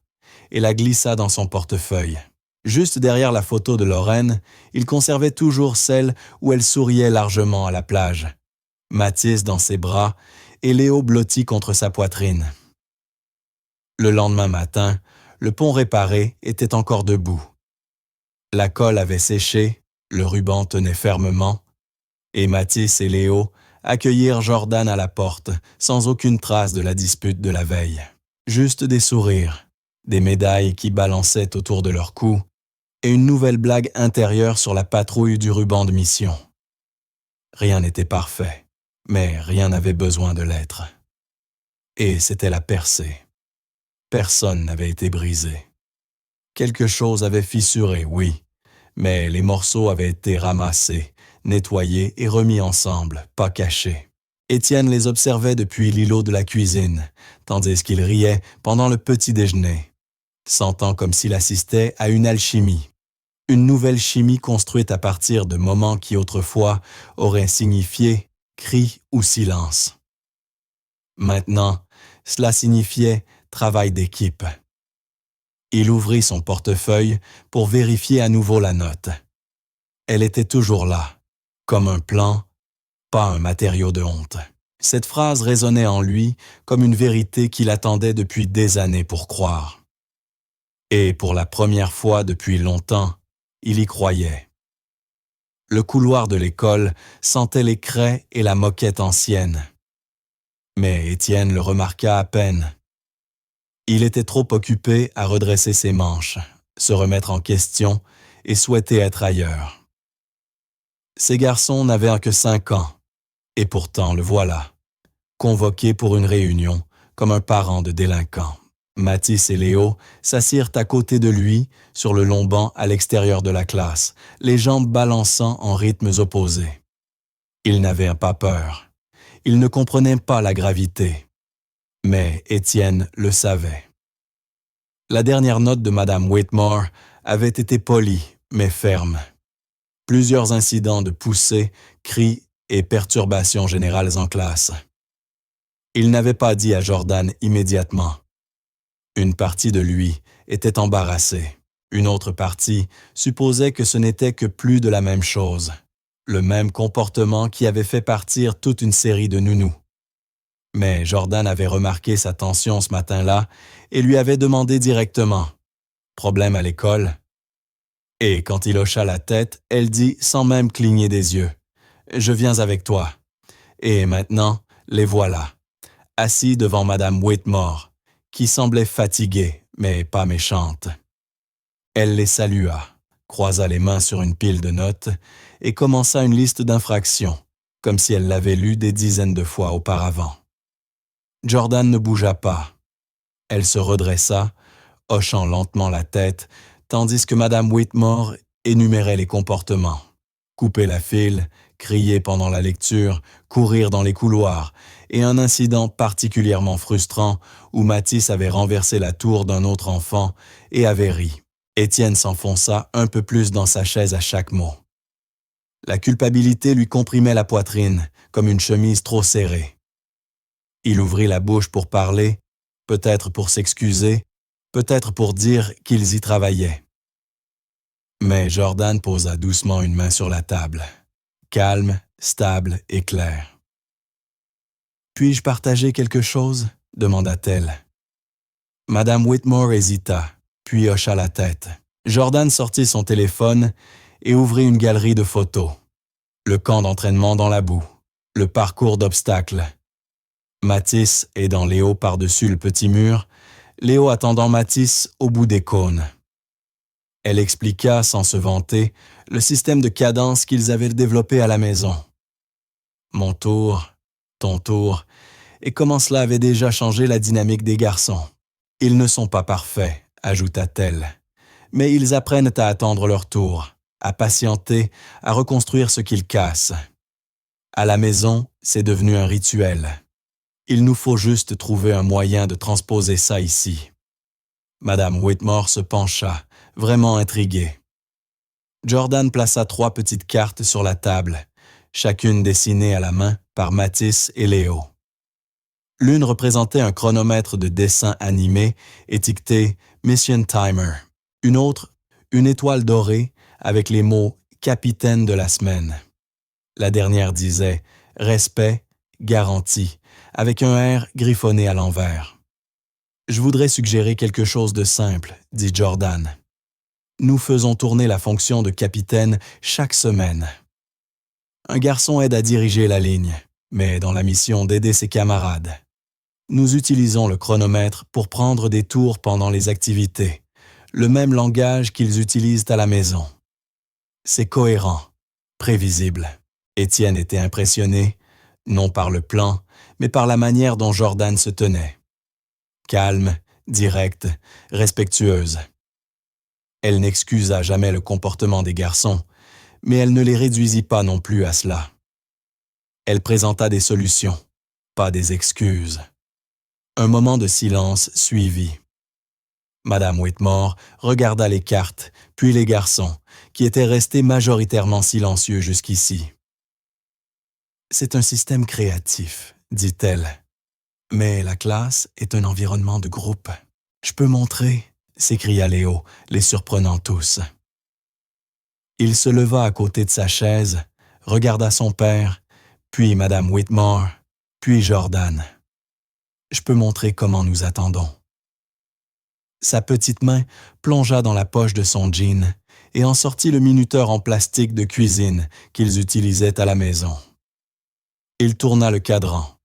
et la glissa dans son portefeuille. Juste derrière la photo de Lorraine, il conservait toujours celle où elle souriait largement à la plage. Mathis dans ses bras et Léo blotti contre sa poitrine. Le lendemain matin, le pont réparé était encore debout. La colle avait séché, le ruban tenait fermement, et Mathis et Léo accueillirent Jordan à la porte, sans aucune trace de la dispute de la veille. Juste des sourires, des médailles qui balançaient autour de leur cou, et une nouvelle blague intérieure sur la patrouille du ruban de mission. Rien n'était parfait, mais rien n'avait besoin de l'être. Et c'était la percée. Personne n'avait été brisé. Quelque chose avait fissuré, oui, mais les morceaux avaient été ramassés, nettoyés et remis ensemble, pas cachés. Étienne les observait depuis l'îlot de la cuisine, tandis qu'il riait pendant le petit déjeuner, sentant comme s'il assistait à une alchimie. Une nouvelle chimie construite à partir de moments qui autrefois auraient signifié cri ou silence. Maintenant, cela signifiait travail d'équipe. Il ouvrit son portefeuille pour vérifier à nouveau la note. Elle était toujours là, comme un plan, pas un matériau de honte. Cette phrase résonnait en lui comme une vérité qu'il attendait depuis des années pour croire. Et pour la première fois depuis longtemps, il y croyait. Le couloir de l'école sentait les craies et la moquette ancienne. Mais Étienne le remarqua à peine. Il était trop occupé à redresser ses manches, se remettre en question et souhaitait être ailleurs. Ces garçons n'avaient que 5 ans, et pourtant le voilà, convoqué pour une réunion comme un parent de délinquant. Mathis et Léo s'assirent à côté de lui sur le long banc à l'extérieur de la classe, les jambes balançant en rythmes opposés. Ils n'avaient pas peur. Ils ne comprenaient pas la gravité. Mais Étienne le savait. La dernière note de Madame Whitmore avait été polie, mais ferme. Plusieurs incidents de poussées, cris et perturbations générales en classe. Il n'avait pas dit à Jordan immédiatement. Une partie de lui était embarrassée. Une autre partie supposait que ce n'était que plus de la même chose, le même comportement qui avait fait partir toute une série de nounous. Mais Jordan avait remarqué sa tension ce matin-là et lui avait demandé directement « Problème à l'école ?» Et quand il hocha la tête, elle dit sans même cligner des yeux, « Je viens avec toi. » Et maintenant, les voilà, assis devant Madame Whitmore, qui semblait fatiguée, mais pas méchante. Elle les salua, croisa les mains sur une pile de notes et commença une liste d'infractions, comme si elle l'avait lue des dizaines de fois auparavant. Jordan ne bougea pas. Elle se redressa, hochant lentement la tête, tandis que Madame Whitmore énumérait les comportements. Couper la file, crier pendant la lecture, courir dans les couloirs, et un incident particulièrement frustrant où Mathis avait renversé la tour d'un autre enfant et avait ri. Étienne s'enfonça un peu plus dans sa chaise à chaque mot. La culpabilité lui comprimait la poitrine, comme une chemise trop serrée. Il ouvrit la bouche pour parler, peut-être pour s'excuser, peut-être pour dire qu'ils y travaillaient. Mais Jordan posa doucement une main sur la table, calme, stable et claire. « Puis-je partager quelque chose ?» demanda-t-elle. Madame Whitmore hésita, puis hocha la tête. Jordan sortit son téléphone et ouvrit une galerie de photos. Le camp d'entraînement dans la boue, le parcours d'obstacles. Mathis aidant Léo par-dessus le petit mur, Léo attendant Mathis au bout des cônes. Elle expliqua, sans se vanter, le système de cadence qu'ils avaient développé à la maison. Mon tour, ton tour, et comment cela avait déjà changé la dynamique des garçons. Ils ne sont pas parfaits, ajouta-t-elle, mais ils apprennent à attendre leur tour, à patienter, à reconstruire ce qu'ils cassent. À la maison, c'est devenu un rituel. Il nous faut juste trouver un moyen de transposer ça ici. Madame Whitmore se pencha, vraiment intriguée. Jordan plaça 3 petites cartes sur la table, chacune dessinée à la main par Mathis et Léo. L'une représentait un chronomètre de dessin animé étiqueté Mission Timer. Une autre, une étoile dorée avec les mots « Capitaine de la semaine ». La dernière disait « Respect, garantie » avec un R griffonné à l'envers. « Je voudrais suggérer quelque chose de simple, » dit Jordan. « Nous faisons tourner la fonction de capitaine chaque semaine. Un garçon aide à diriger la ligne, mais dans la mission d'aider ses camarades. Nous utilisons le chronomètre pour prendre des tours pendant les activités, le même langage qu'ils utilisent à la maison. C'est cohérent, prévisible. » Étienne était impressionné, non par le plan, mais par la manière dont Jordan se tenait. Calme, directe, respectueuse. Elle n'excusa jamais le comportement des garçons, mais elle ne les réduisit pas non plus à cela. Elle présenta des solutions, pas des excuses. Un moment de silence suivit. Madame Whitmore regarda les cartes, puis les garçons, qui étaient restés majoritairement silencieux jusqu'ici. « C'est un système créatif, » dit-elle. « Mais la classe est un environnement de groupe. Je peux montrer ?» s'écria Léo, les surprenant tous. Il se leva à côté de sa chaise, regarda son père, puis Madame Whitmore, puis Jordan. « Je peux montrer comment nous attendons. » Sa petite main plongea dans la poche de son jean et en sortit le minuteur en plastique de cuisine qu'ils utilisaient à la maison. Il tourna le cadran.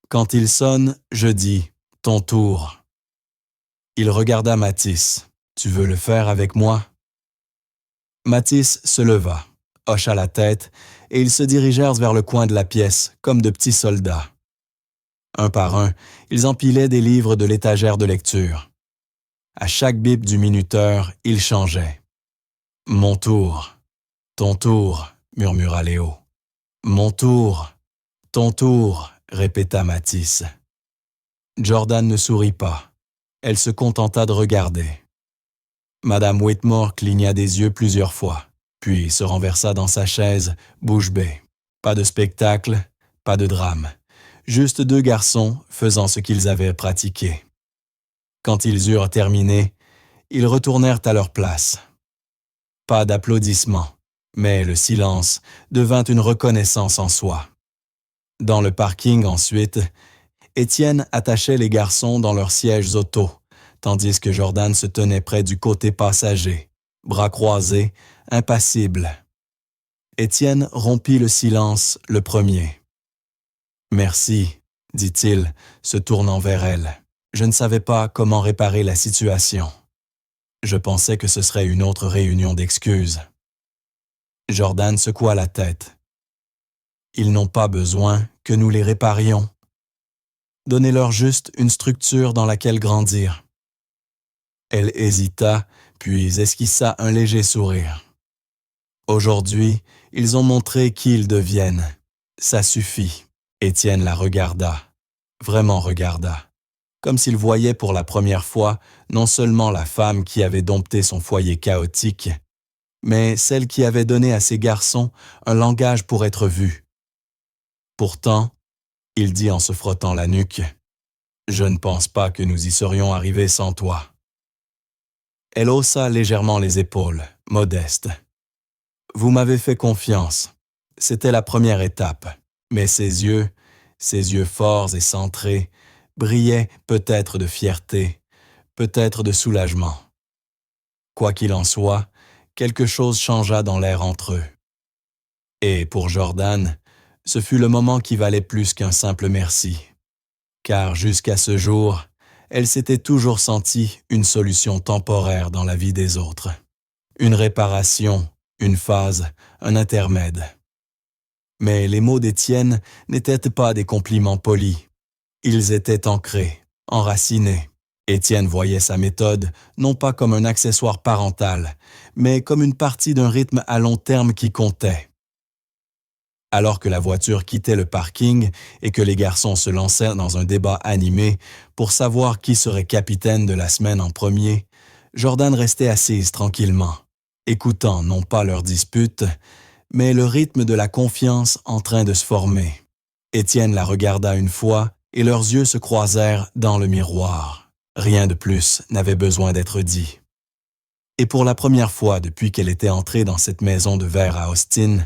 Quand il sonne, je dis « Ton tour ». Il regarda Mathis. « Tu veux le faire avec moi ?» Mathis se leva, hocha la tête et ils se dirigèrent vers le coin de la pièce, comme de petits soldats. Un par un, ils empilaient des livres de l'étagère de lecture. À chaque bip du minuteur, ils changeaient. « Mon tour, ton tour », murmura Léo. « Mon tour, ton tour », répéta Mathis. Jordan ne sourit pas. Elle se contenta de regarder. Madame Whitmore cligna des yeux plusieurs fois, puis se renversa dans sa chaise, bouche bée. Pas de spectacle, pas de drame. Juste 2 garçons faisant ce qu'ils avaient pratiqué. Quand ils eurent terminé, ils retournèrent à leur place. Pas d'applaudissements, mais le silence devint une reconnaissance en soi. Dans le parking ensuite, Étienne attachait les garçons dans leurs sièges auto, tandis que Jordan se tenait près du côté passager, bras croisés, impassible. Étienne rompit le silence le premier. « Merci, dit-il, se tournant vers elle. Je ne savais pas comment réparer la situation. Je pensais que ce serait une autre réunion d'excuses. » Jordan secoua la tête. « Ils n'ont pas besoin que nous les réparions. Donnez-leur juste une structure dans laquelle grandir. » Elle hésita, puis esquissa un léger sourire. « Aujourd'hui, ils ont montré qui ils deviennent. Ça suffit. » Étienne la regarda, vraiment regarda, comme s'il voyait pour la première fois non seulement la femme qui avait dompté son foyer chaotique, mais celle qui avait donné à ses garçons un langage pour être vu. Pourtant, il dit en se frottant la nuque, « Je ne pense pas que nous y serions arrivés sans toi. » Elle haussa légèrement les épaules, modeste. « Vous m'avez fait confiance. C'était la première étape. » Mais ses yeux forts et centrés, brillaient peut-être de fierté, peut-être de soulagement. Quoi qu'il en soit, quelque chose changea dans l'air entre eux. Et pour Jordan, ce fut le moment qui valait plus qu'un simple merci. Car jusqu'à ce jour, elle s'était toujours sentie une solution temporaire dans la vie des autres. Une réparation, une phase, un intermède. Mais les mots d'Étienne n'étaient pas des compliments polis. Ils étaient ancrés, enracinés. Étienne voyait sa méthode non pas comme un accessoire parental, mais comme une partie d'un rythme à long terme qui comptait. Alors que la voiture quittait le parking et que les garçons se lancèrent dans un débat animé pour savoir qui serait capitaine de la semaine en premier, Jordan restait assise tranquillement, écoutant non pas leur dispute, mais le rythme de la confiance en train de se former. Étienne la regarda une fois et leurs yeux se croisèrent dans le miroir. Rien de plus n'avait besoin d'être dit. Et pour la première fois depuis qu'elle était entrée dans cette maison de verre à Austin,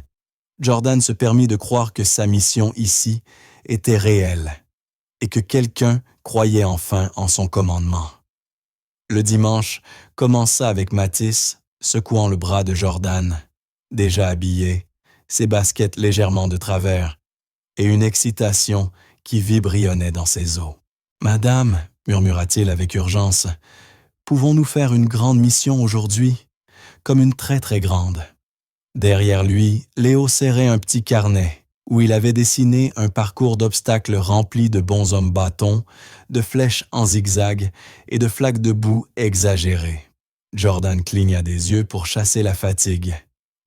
Jordan se permit de croire que sa mission ici était réelle et que quelqu'un croyait enfin en son commandement. Le dimanche commença avec Mathis secouant le bras de Jordan, déjà habillé, ses baskets légèrement de travers, et une excitation qui vibrionnait dans ses os. « Madame, murmura-t-il avec urgence, pouvons-nous faire une grande mission aujourd'hui, comme une très très grande. » Derrière lui, Léo serrait un petit carnet où il avait dessiné un parcours d'obstacles rempli de bonshommes bâtons, de flèches en zigzag et de flaques de boue exagérées. Jordan cligna des yeux pour chasser la fatigue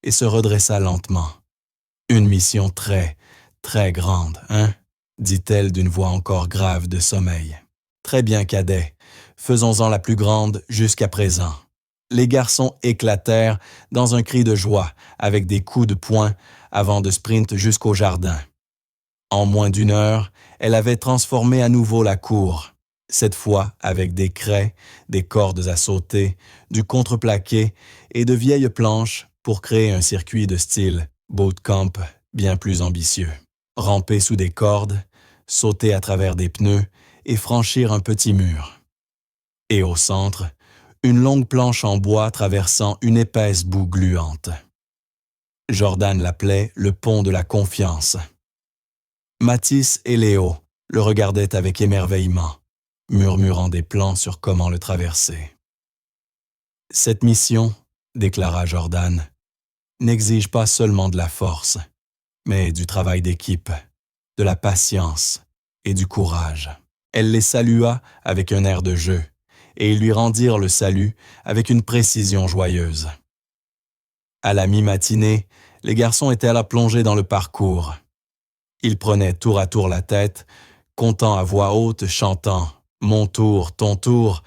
et se redressa lentement. « Une mission très, très grande, hein ?» dit-elle d'une voix encore grave de sommeil. « Très bien, cadet. Faisons-en la plus grande jusqu'à présent. » Les garçons éclatèrent dans un cri de joie, avec des coups de poing, avant de sprint jusqu'au jardin. En moins d'une heure, elle avait transformé à nouveau la cour, cette fois avec des craies, des cordes à sauter, du contreplaqué et de vieilles planches pour créer un circuit de style bootcamp bien plus ambitieux. Ramper sous des cordes, sauter à travers des pneus et franchir un petit mur. Et au centre, une longue planche en bois traversant une épaisse boue gluante. Jordan l'appelait le pont de la confiance. Mathis et Léo le regardaient avec émerveillement, murmurant des plans sur comment le traverser. « Cette mission, déclara Jordan, n'exige pas seulement de la force, mais du travail d'équipe, de la patience et du courage. » Elle les salua avec un air de jeu, et ils lui rendirent le salut avec une précision joyeuse. À la mi-matinée, les garçons étaient à la plongée dans le parcours. Ils prenaient tour à tour la tête, comptant à voix haute, chantant « Mon tour, ton tour »,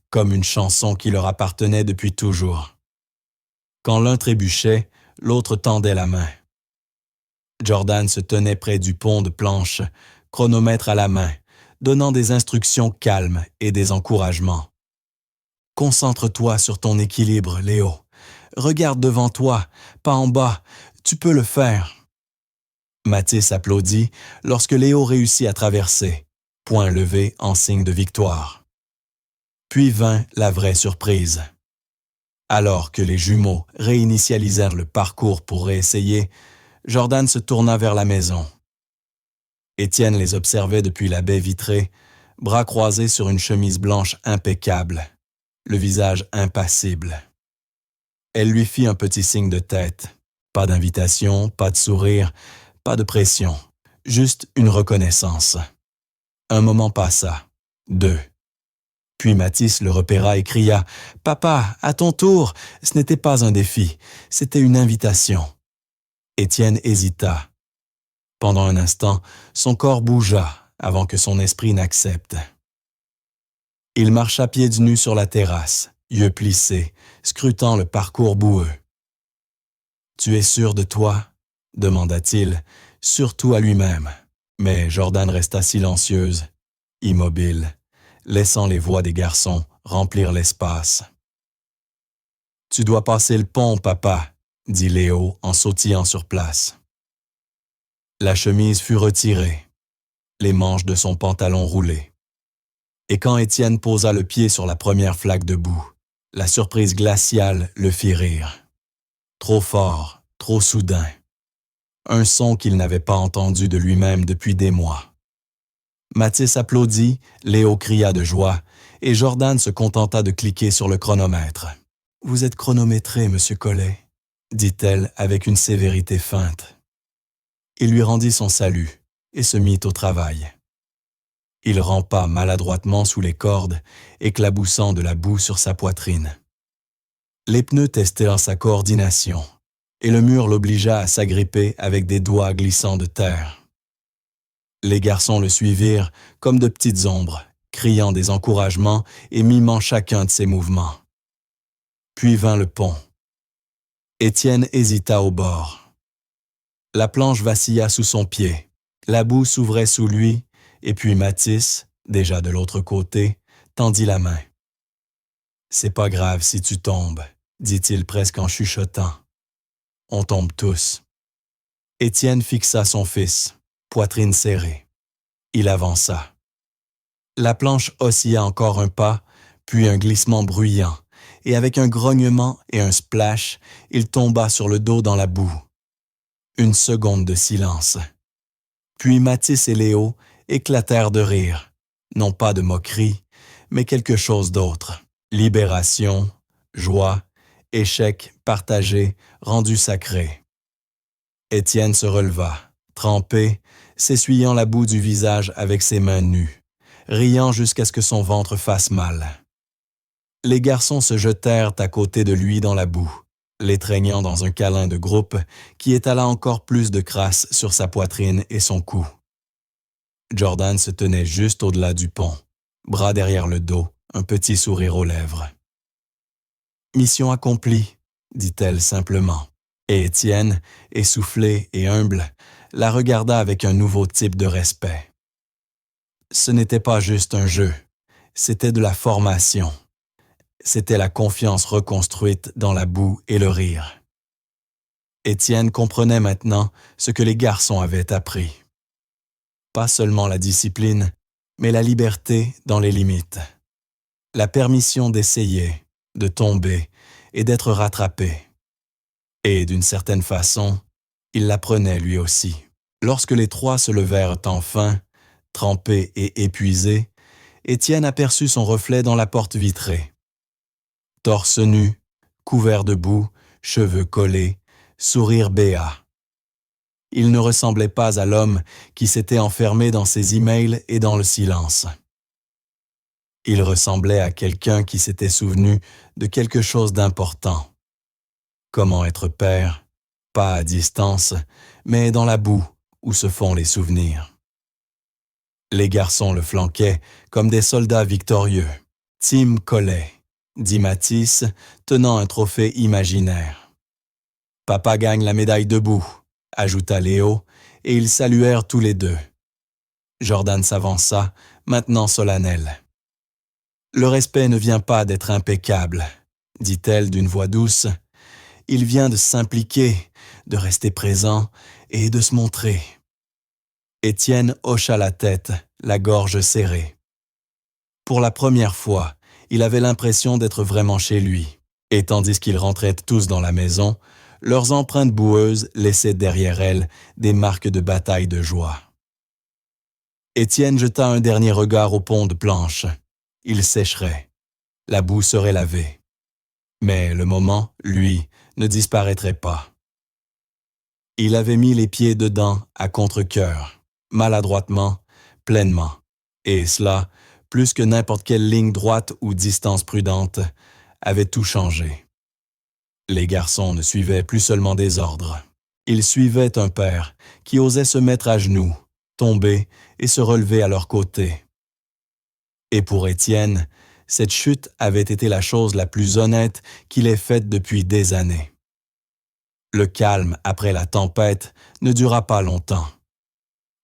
comme une chanson qui leur appartenait depuis toujours. Quand l'un trébuchait, l'autre tendait la main. Jordan se tenait près du pont de planche, chronomètre à la main, donnant des instructions calmes et des encouragements. « Concentre-toi sur ton équilibre, Léo. Regarde devant toi, pas en bas, tu peux le faire. » Mathis applaudit lorsque Léo réussit à traverser, poing levé en signe de victoire. Puis vint la vraie surprise. Alors que les jumeaux réinitialisèrent le parcours pour réessayer, Jordan se tourna vers la maison. Étienne les observait depuis la baie vitrée, bras croisés sur une chemise blanche impeccable, le visage impassible. Elle lui fit un petit signe de tête. Pas d'invitation, pas de sourire, pas de pression, juste une reconnaissance. Un moment passa, 2. Puis Mathis le repéra et cria « Papa, à ton tour !» Ce n'était pas un défi, c'était une invitation. Étienne hésita. Pendant un instant, son corps bougea avant que son esprit n'accepte. Il marcha pieds nus sur la terrasse, yeux plissés, scrutant le parcours boueux. « Tu es sûr de toi ?» demanda-t-il, surtout à lui-même. Mais Jordan resta silencieuse, immobile, laissant les voix des garçons remplir l'espace. « Tu dois passer le pont, papa », dit Léo en sautillant sur place. La chemise fut retirée, les manches de son pantalon roulées. Et quand Étienne posa le pied sur la première flaque de boue, la surprise glaciale le fit rire. Trop fort, trop soudain. Un son qu'il n'avait pas entendu de lui-même depuis des mois. Mathis applaudit, Léo cria de joie, et Jordan se contenta de cliquer sur le chronomètre. « Vous êtes chronométré, monsieur Collet », dit-elle avec une sévérité feinte. Il lui rendit son salut et se mit au travail. Il rampa maladroitement sous les cordes, éclaboussant de la boue sur sa poitrine. Les pneus testèrent sa coordination, et le mur l'obligea à s'agripper avec des doigts glissants de terre. Les garçons le suivirent comme de petites ombres, criant des encouragements et mimant chacun de ses mouvements. Puis vint le pont. Étienne hésita au bord. La planche vacilla sous son pied, la boue s'ouvrait sous lui, et puis Mathis, déjà de l'autre côté, tendit la main. « C'est pas grave si tu tombes », dit-il presque en chuchotant. « On tombe tous. » Étienne fixa son fils, poitrine serrée. Il avança. La planche oscilla encore un pas, puis un glissement bruyant, et avec un grognement et un splash, il tomba sur le dos dans la boue. Une seconde de silence. Puis Mathis et Léo éclatèrent de rire, non pas de moquerie, mais quelque chose d'autre. Libération, joie, échec partagé, rendu sacré. Étienne se releva, trempé, s'essuyant la boue du visage avec ses mains nues, riant jusqu'à ce que son ventre fasse mal. Les garçons se jetèrent à côté de lui dans la boue, l'étreignant dans un câlin de groupe qui étala encore plus de crasse sur sa poitrine et son cou. Jordan se tenait juste au-delà du pont, bras derrière le dos, un petit sourire aux lèvres. « Mission accomplie », dit-elle simplement, et Étienne, essoufflé et humble, la regarda avec un nouveau type de respect. Ce n'était pas juste un jeu, c'était de la formation. C'était la confiance reconstruite dans la boue et le rire. Étienne comprenait maintenant ce que les garçons avaient appris. Pas seulement la discipline, mais la liberté dans les limites. La permission d'essayer, de tomber et d'être rattrapé. Et d'une certaine façon, il l'apprenait lui aussi. Lorsque les trois se levèrent enfin, trempés et épuisés, Étienne aperçut son reflet dans la porte vitrée. Torse nu, couvert de boue, cheveux collés, sourire béat. Il ne ressemblait pas à l'homme qui s'était enfermé dans ses emails et dans le silence. Il ressemblait à quelqu'un qui s'était souvenu de quelque chose d'important. Comment être père, pas à distance, mais dans la boue où se font les souvenirs. Les garçons le flanquaient comme des soldats victorieux. Tim Collet, dit Mathis, tenant un trophée imaginaire. « Papa gagne la médaille debout », ajouta Léo, et ils saluèrent tous les deux. Jordan s'avança, maintenant solennel. « Le respect ne vient pas d'être impeccable, » dit-elle d'une voix douce. « Il vient de s'impliquer, de rester présent et de se montrer. » Étienne hocha la tête, la gorge serrée. Pour la première fois, il avait l'impression d'être vraiment chez lui, Et tandis qu'ils rentraient tous dans la maison, leurs empreintes boueuses laissaient derrière elles des marques de bataille de joie. Étienne jeta un dernier regard au pont de planches. Il sécherait. La boue serait lavée. Mais le moment, lui, ne disparaîtrait pas. Il avait mis les pieds dedans à contre-cœur, maladroitement, pleinement. Et cela, plus que n'importe quelle ligne droite ou distance prudente, avait tout changé. Les garçons ne suivaient plus seulement des ordres. Ils suivaient un père qui osait se mettre à genoux, tomber et se relever à leur côté. Et pour Étienne, cette chute avait été la chose la plus honnête qu'il ait faite depuis des années. Le calme après la tempête ne dura pas longtemps.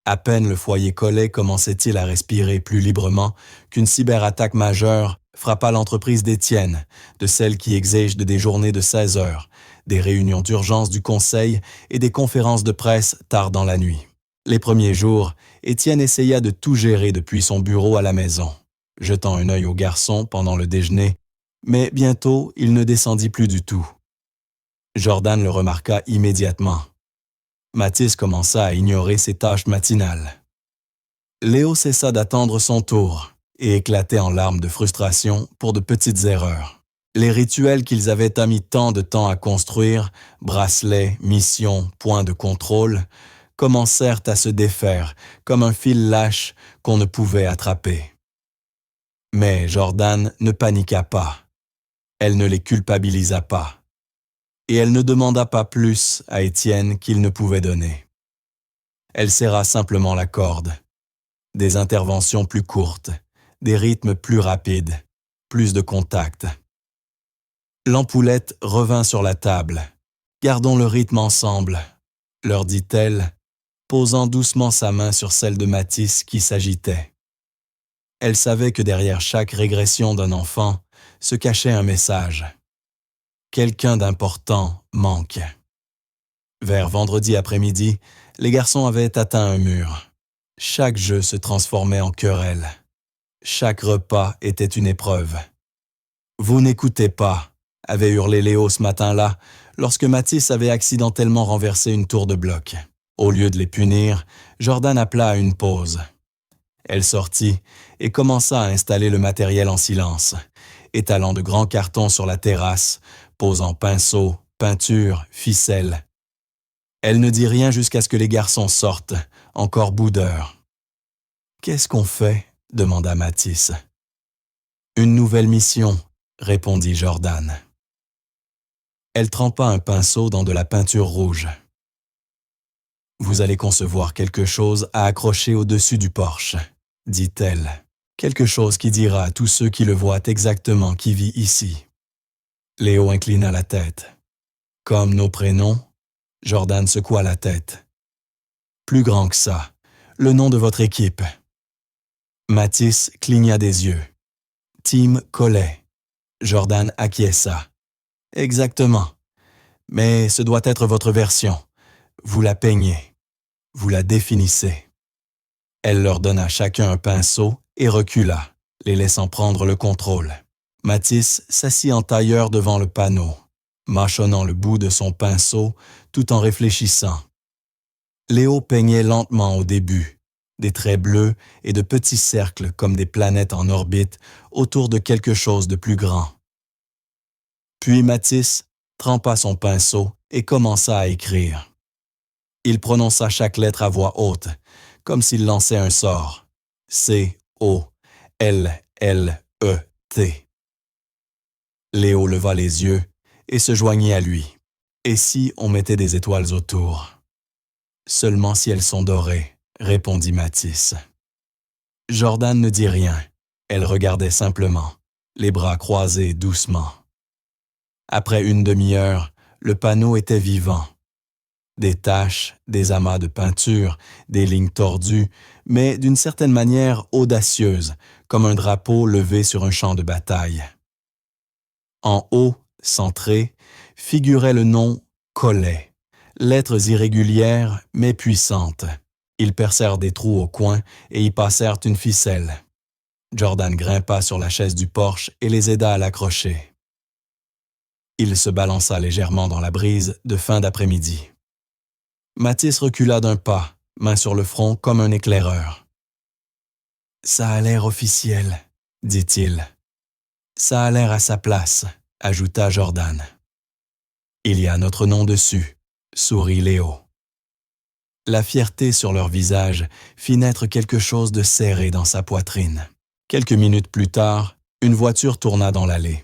À peine le foyer collait commençait-il à respirer plus librement qu'une cyberattaque majeure frappa l'entreprise d'Étienne, de celle qui exige des journées de 16 heures, des réunions d'urgence du conseil et des conférences de presse tard dans la nuit. Les premiers jours, Étienne essaya de tout gérer depuis son bureau à la maison, jetant un œil au garçon pendant le déjeuner, mais bientôt il ne descendit plus du tout. Jordan le remarqua immédiatement. Mathis commença à ignorer ses tâches matinales. Léo cessa d'attendre son tour et éclatait en larmes de frustration pour de petites erreurs. Les rituels qu'ils avaient mis tant de temps à construire, bracelets, missions, points de contrôle, commencèrent à se défaire comme un fil lâche qu'on ne pouvait attraper. Mais Jordan ne paniqua pas. Elle ne les culpabilisa pas. Et elle ne demanda pas plus à Étienne qu'il ne pouvait donner. Elle serra simplement la corde. Des interventions plus courtes, des rythmes plus rapides, plus de contact. L'ampoulette revint sur la table. « Gardons le rythme ensemble », leur dit-elle, posant doucement sa main sur celle de Mathis qui s'agitait. Elle savait que derrière chaque régression d'un enfant se cachait un message. Quelqu'un d'important manque. Vers vendredi après-midi, les garçons avaient atteint un mur. Chaque jeu se transformait en querelle. Chaque repas était une épreuve. « Vous n'écoutez pas », avait hurlé Léo ce matin-là, lorsque Mathis avait accidentellement renversé une tour de bloc. Au lieu de les punir, Jordan appela à une pause. Elle sortit et commença à installer le matériel en silence, étalant de grands cartons sur la terrasse, posant pinceaux, peinture, ficelles. Elle ne dit rien jusqu'à ce que les garçons sortent, encore boudeurs. « Qu'est-ce qu'on fait ?» demanda Mathis. « Une nouvelle mission », répondit Jordan. Elle trempa un pinceau dans de la peinture rouge. « Vous allez concevoir quelque chose à accrocher au-dessus du porche, » dit-elle. « Quelque chose qui dira à tous ceux qui le voient exactement qui vit ici. » Léo inclina la tête. « Comme nos prénoms ?» Jordan secoua la tête. « Plus grand que ça, le nom de votre équipe. » Mathis cligna des yeux. « Team Collet. » Jordan acquiesça. « Exactement. Mais ce doit être votre version. Vous la peignez. Vous la définissez. » Elle leur donna chacun un pinceau et recula, les laissant prendre le contrôle. Mathis s'assit en tailleur devant le panneau, mâchonnant le bout de son pinceau tout en réfléchissant. Léo peignait lentement au début, des traits bleus et de petits cercles comme des planètes en orbite autour de quelque chose de plus grand. Puis Mathis trempa son pinceau et commença à écrire. Il prononça chaque lettre à voix haute, comme s'il lançait un sort. C-O-L-L-E-T. Léo leva les yeux et se joignit à lui. Et si on mettait des étoiles autour? Seulement si elles sont dorées, répondit Mathis. Jordan ne dit rien. Elle regardait simplement, les bras croisés doucement. Après une demi-heure, le panneau était vivant. Des taches, des amas de peinture, des lignes tordues, mais d'une certaine manière audacieuses, comme un drapeau levé sur un champ de bataille. En haut, centré, figurait le nom « Collet », lettres irrégulières mais puissantes. Ils percèrent des trous au coin et y passèrent une ficelle. Jordan grimpa sur la chaise du porche et les aida à l'accrocher. Il se balança légèrement dans la brise de fin d'après-midi. Mathis recula d'un pas, main sur le front comme un éclaireur. « Ça a l'air officiel, » dit-il. « Ça a l'air à sa place, » ajouta Jordan. « Il y a notre nom dessus, » sourit Léo. La fierté sur leur visage fit naître quelque chose de serré dans sa poitrine. Quelques minutes plus tard, une voiture tourna dans l'allée.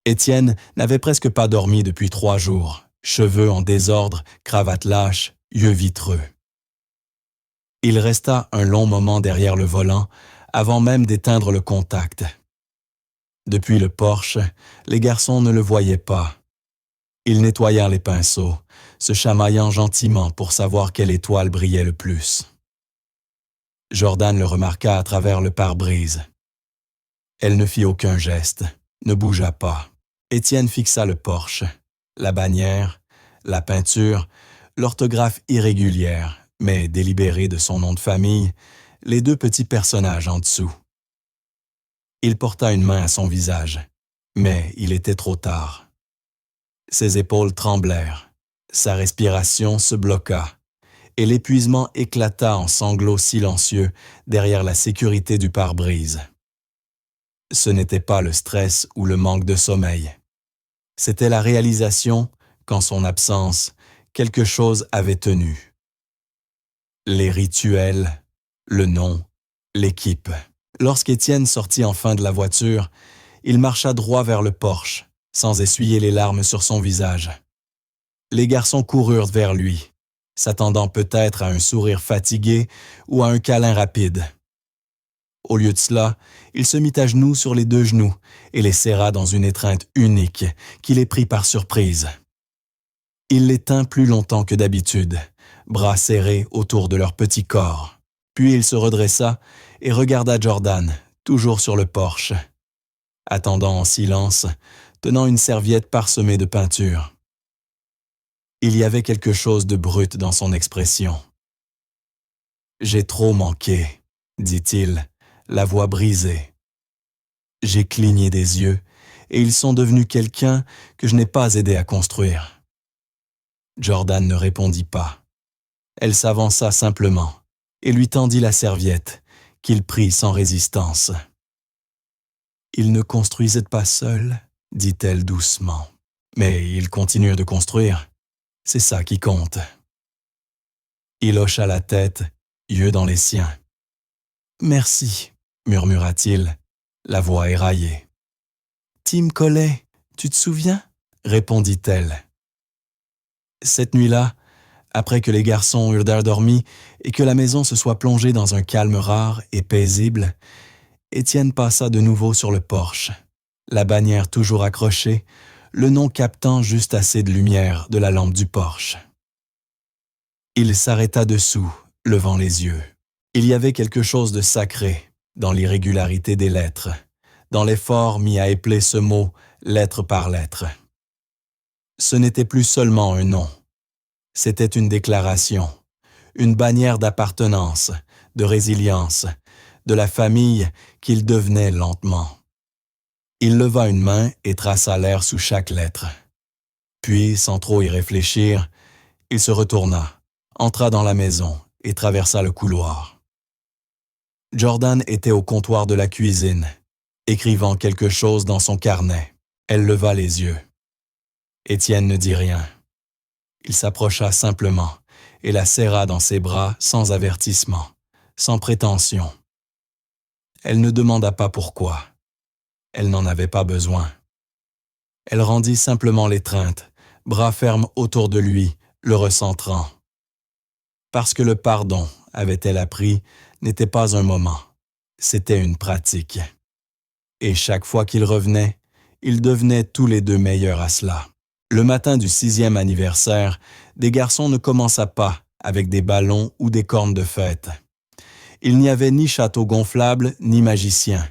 Étienne n'avait presque pas dormi depuis 3 jours, cheveux en désordre, cravate lâche, yeux vitreux. Il resta un long moment derrière le volant, avant même d'éteindre le contact. Depuis le porche, les garçons ne le voyaient pas. Ils nettoyèrent les pinceaux, se chamaillant gentiment pour savoir quelle étoile brillait le plus. Jordan le remarqua à travers le pare-brise. Elle ne fit aucun geste, ne bougea pas. Étienne fixa le porche, la bannière, la peinture, l'orthographe irrégulière, mais délibérée de son nom de famille, les 2 petits personnages en dessous. Il porta une main à son visage, mais il était trop tard. Ses épaules tremblèrent, sa respiration se bloqua, et l'épuisement éclata en sanglots silencieux derrière la sécurité du pare-brise. Ce n'était pas le stress ou le manque de sommeil. C'était la réalisation qu'en son absence, quelque chose avait tenu. Les rituels, le nom, l'équipe. Lorsqu'Étienne sortit enfin de la voiture, il marcha droit vers le porche, sans essuyer les larmes sur son visage. Les garçons coururent vers lui, s'attendant peut-être à un sourire fatigué ou à un câlin rapide. Au lieu de cela, il se mit à genoux sur les 2 genoux et les serra dans une étreinte unique qui les prit par surprise. Il les tint plus longtemps que d'habitude, bras serrés autour de leur petit corps. Puis il se redressa et regarda Jordan, toujours sur le porche, attendant en silence, tenant une serviette parsemée de peinture. Il y avait quelque chose de brut dans son expression. « J'ai trop manqué, » dit-il, la voix brisée. « J'ai cligné des yeux et ils sont devenus quelqu'un que je n'ai pas aidé à construire. » Jordan ne répondit pas. Elle s'avança simplement et lui tendit la serviette, qu'il prit sans résistance. « Ils ne construisaient pas seuls, » dit-elle doucement. « Mais ils continuent de construire. C'est ça qui compte. » Il hocha la tête, yeux dans les siens. « Merci, » murmura-t-il, la voix éraillée. « Tim Collet, tu te souviens ?» répondit-elle. Cette nuit-là, après que les garçons eurent dormi et que la maison se soit plongée dans un calme rare et paisible, Étienne passa de nouveau sur le porche, la bannière toujours accrochée, le nom captant juste assez de lumière de la lampe du porche. Il s'arrêta dessous, levant les yeux. Il y avait quelque chose de sacré dans l'irrégularité des lettres, dans l'effort mis à épeler ce mot lettre par lettre. Ce n'était plus seulement un nom. C'était une déclaration, une bannière d'appartenance, de résilience, de la famille qu'il devenait lentement. Il leva une main et traça l'air sous chaque lettre. Puis, sans trop y réfléchir, il se retourna, entra dans la maison et traversa le couloir. Jordan était au comptoir de la cuisine, écrivant quelque chose dans son carnet. Elle leva les yeux. Étienne ne dit rien. Il s'approcha simplement et la serra dans ses bras sans avertissement, sans prétention. Elle ne demanda pas pourquoi. Elle n'en avait pas besoin. Elle rendit simplement l'étreinte, bras fermes autour de lui, le recentrant. Parce que le pardon, avait-elle appris, n'était pas un moment, c'était une pratique. Et chaque fois qu'ils revenaient, ils devenaient tous les 2 meilleurs à cela. Le matin du 6e anniversaire, des garçons ne commença pas avec des ballons ou des cornes de fête. Il n'y avait ni château gonflable, ni magicien,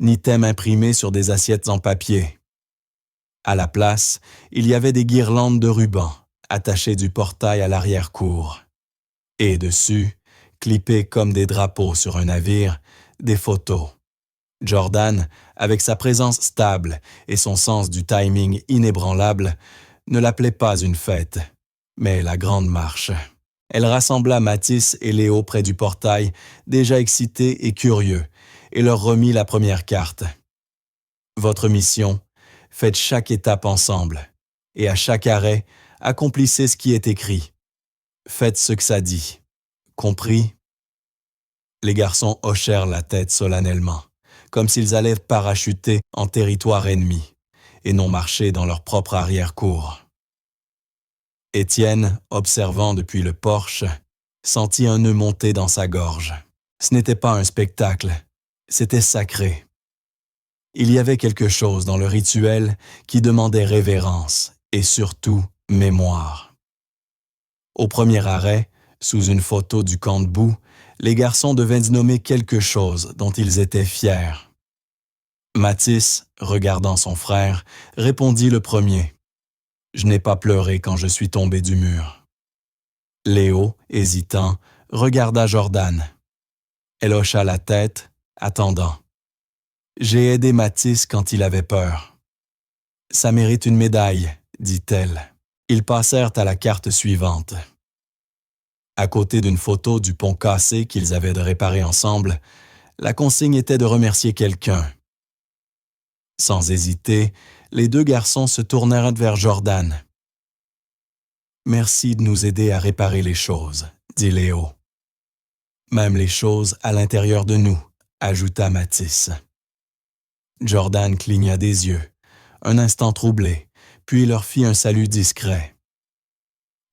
ni thème imprimé sur des assiettes en papier. À la place, il y avait des guirlandes de rubans attachées du portail à l'arrière-cour. Et dessus, clippées comme des drapeaux sur un navire, des photos. Jordan, avec sa présence stable et son sens du timing inébranlable, ne l'appelait pas une fête, mais la grande marche. Elle rassembla Mathis et Léo près du portail, déjà excités et curieux, et leur remit la première carte. Votre mission, faites chaque étape ensemble, et à chaque arrêt, accomplissez ce qui est écrit. Faites ce que ça dit. Compris? Les garçons hochèrent la tête solennellement, comme s'ils allaient parachuter en territoire ennemi, et non marcher dans leur propre arrière-cour. Étienne, observant depuis le porche, sentit un nœud monter dans sa gorge. Ce n'était pas un spectacle, c'était sacré. Il y avait quelque chose dans le rituel qui demandait révérence et surtout mémoire. Au premier arrêt, sous une photo du camp de boue, les garçons devaient nommer quelque chose dont ils étaient fiers. Mathis, regardant son frère, répondit le premier. « Je n'ai pas pleuré quand je suis tombé du mur. » Léo, hésitant, regarda Jordan. Elle hocha la tête, attendant. « J'ai aidé Mathis quand il avait peur. »« Ça mérite une médaille, » dit-elle. Ils passèrent à la carte suivante. À côté d'une photo du pont cassé qu'ils avaient de réparer ensemble, la consigne était de remercier quelqu'un. Sans hésiter, les deux garçons se tournèrent vers Jordan. « Merci de nous aider à réparer les choses, » dit Léo. « Même les choses à l'intérieur de nous, » ajouta Mathis. Jordan cligna des yeux, un instant troublé, puis leur fit un salut discret.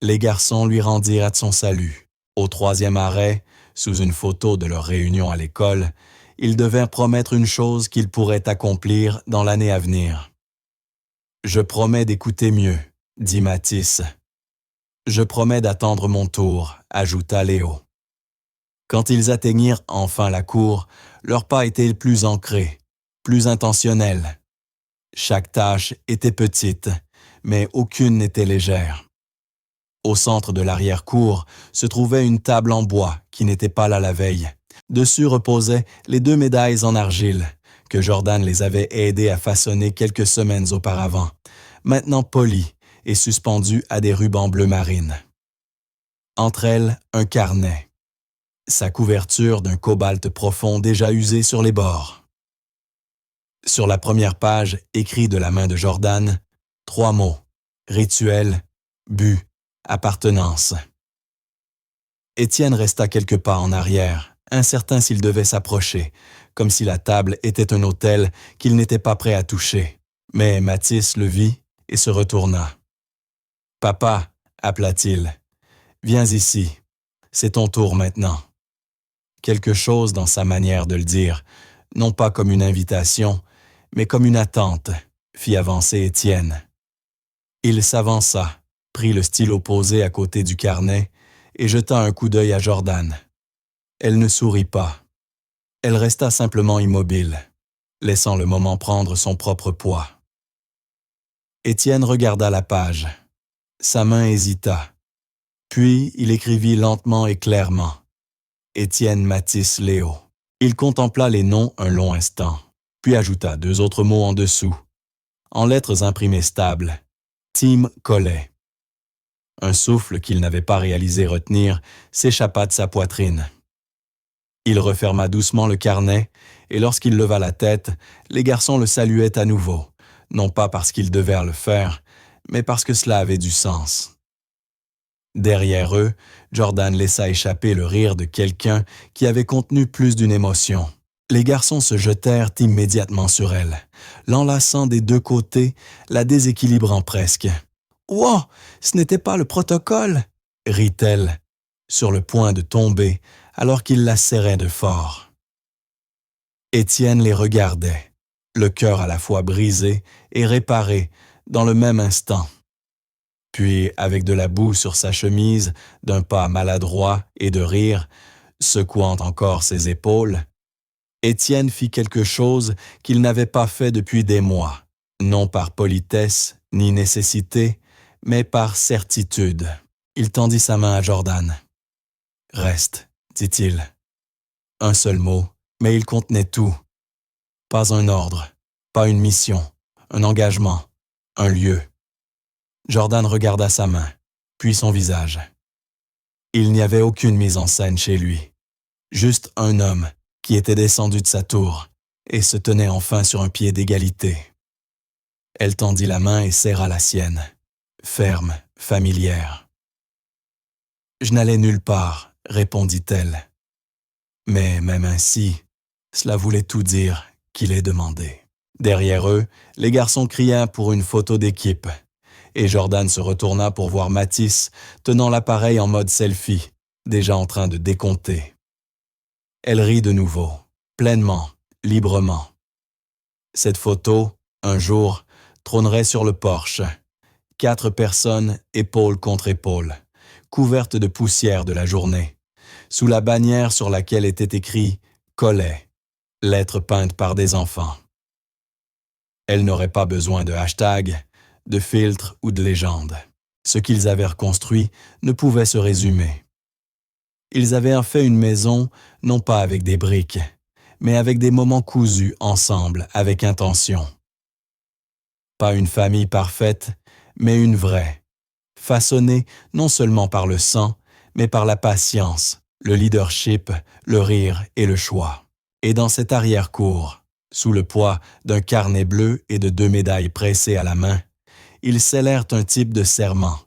Les garçons lui rendirent son salut. Au troisième arrêt, sous une photo de leur réunion à l'école, ils devinrent promettre une chose qu'ils pourraient accomplir dans l'année à venir. « Je promets d'écouter mieux, » dit Mathis. « Je promets d'attendre mon tour, » ajouta Léo. Quand ils atteignirent enfin la cour, leurs pas étaient plus ancrés, plus intentionnels. Chaque tâche était petite, mais aucune n'était légère. Au centre de l'arrière-cour se trouvait une table en bois qui n'était pas là la veille. Dessus reposaient les 2 médailles en argile que Jordan les avait aidés à façonner quelques semaines auparavant, maintenant polies et suspendues à des rubans bleu marine. Entre elles, un carnet. Sa couverture d'un cobalt profond déjà usé sur les bords. Sur la première page, écrit de la main de Jordan, 3 mots, rituel, but, appartenance. Étienne resta quelques pas en arrière, incertain s'il devait s'approcher, comme si la table était un autel qu'il n'était pas prêt à toucher. Mais Mathis le vit et se retourna. « Papa, » appela-t-il, « viens ici, c'est ton tour maintenant. » Quelque chose dans sa manière de le dire, non pas comme une invitation, mais comme une attente, fit avancer Étienne. Il s'avança, prit le stylo posé à côté du carnet et jeta un coup d'œil à Jordan. Elle ne sourit pas. Elle resta simplement immobile, laissant le moment prendre son propre poids. Étienne regarda la page. Sa main hésita. Puis il écrivit lentement et clairement. Étienne Mathis Léo. Il contempla les noms un long instant, puis ajouta 2 autres mots en dessous. En lettres imprimées stables. Tim Collet. Un souffle qu'il n'avait pas réalisé retenir s'échappa de sa poitrine. Il referma doucement le carnet, et lorsqu'il leva la tête, les garçons le saluaient à nouveau, non pas parce qu'ils devaient le faire, mais parce que cela avait du sens. Derrière eux, Jordan laissa échapper le rire de quelqu'un qui avait contenu plus d'une émotion. Les garçons se jetèrent immédiatement sur elle, l'enlaçant des 2 côtés, la déséquilibrant presque. « Wow, ce n'était pas le protocole !» rit-elle, sur le point de tomber alors qu'il la serrait de fort. Étienne les regardait, le cœur à la fois brisé et réparé dans le même instant. Puis, avec de la boue sur sa chemise, d'un pas maladroit et de rire, secouant encore ses épaules, Étienne fit quelque chose qu'il n'avait pas fait depuis des mois, non par politesse ni nécessité, mais par certitude. Il tendit sa main à Jordan. « Reste, dit-il. » Un seul mot, mais il contenait tout. Pas un ordre, pas une mission, un engagement, un lieu. Jordan regarda sa main, puis son visage. Il n'y avait aucune mise en scène chez lui. Juste un homme qui était descendu de sa tour et se tenait enfin sur un pied d'égalité. Elle tendit la main et serra la sienne, ferme, familière. « Je n'allais nulle part, » répondit-elle. Mais même ainsi, cela voulait tout dire qu'il ait demandé. Derrière eux, les garçons crièrent pour une photo d'équipe, et Jordan se retourna pour voir Mathis tenant l'appareil en mode selfie, déjà en train de décompter. Elle rit de nouveau, pleinement, librement. Cette photo, un jour, trônerait sur le porche. 4 personnes, épaule contre épaule, couvertes de poussière de la journée, sous la bannière sur laquelle était écrit « Collet », lettre peinte par des enfants. Elle n'aurait pas besoin de hashtag, de filtre ou de légende. Ce qu'ils avaient reconstruit ne pouvait se résumer. Ils avaient fait une maison, non pas avec des briques, mais avec des moments cousus ensemble, avec intention. Pas une famille parfaite, mais une vraie, façonnée non seulement par le sang, mais par la patience, le leadership, le rire et le choix. Et dans cette arrière-cour, sous le poids d'un carnet bleu et de 2 médailles pressées à la main, ils scellèrent un type de serment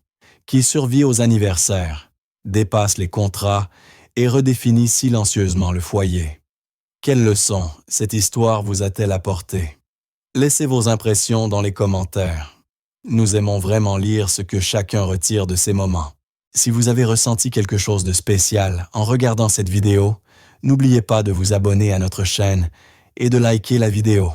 qui survit aux anniversaires, dépasse les contrats et redéfinit silencieusement le foyer. Quelle leçon cette histoire vous a-t-elle apporté? Laissez vos impressions dans les commentaires. Nous aimons vraiment lire ce que chacun retire de ces moments. Si vous avez ressenti quelque chose de spécial en regardant cette vidéo, n'oubliez pas de vous abonner à notre chaîne et de liker la vidéo.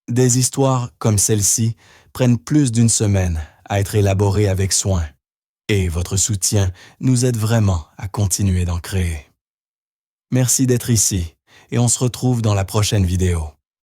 Des histoires comme celle-ci prennent plus d'1 semaine à être élaborées avec soin. Et votre soutien nous aide vraiment à continuer d'en créer. Merci d'être ici et on se retrouve dans la prochaine vidéo.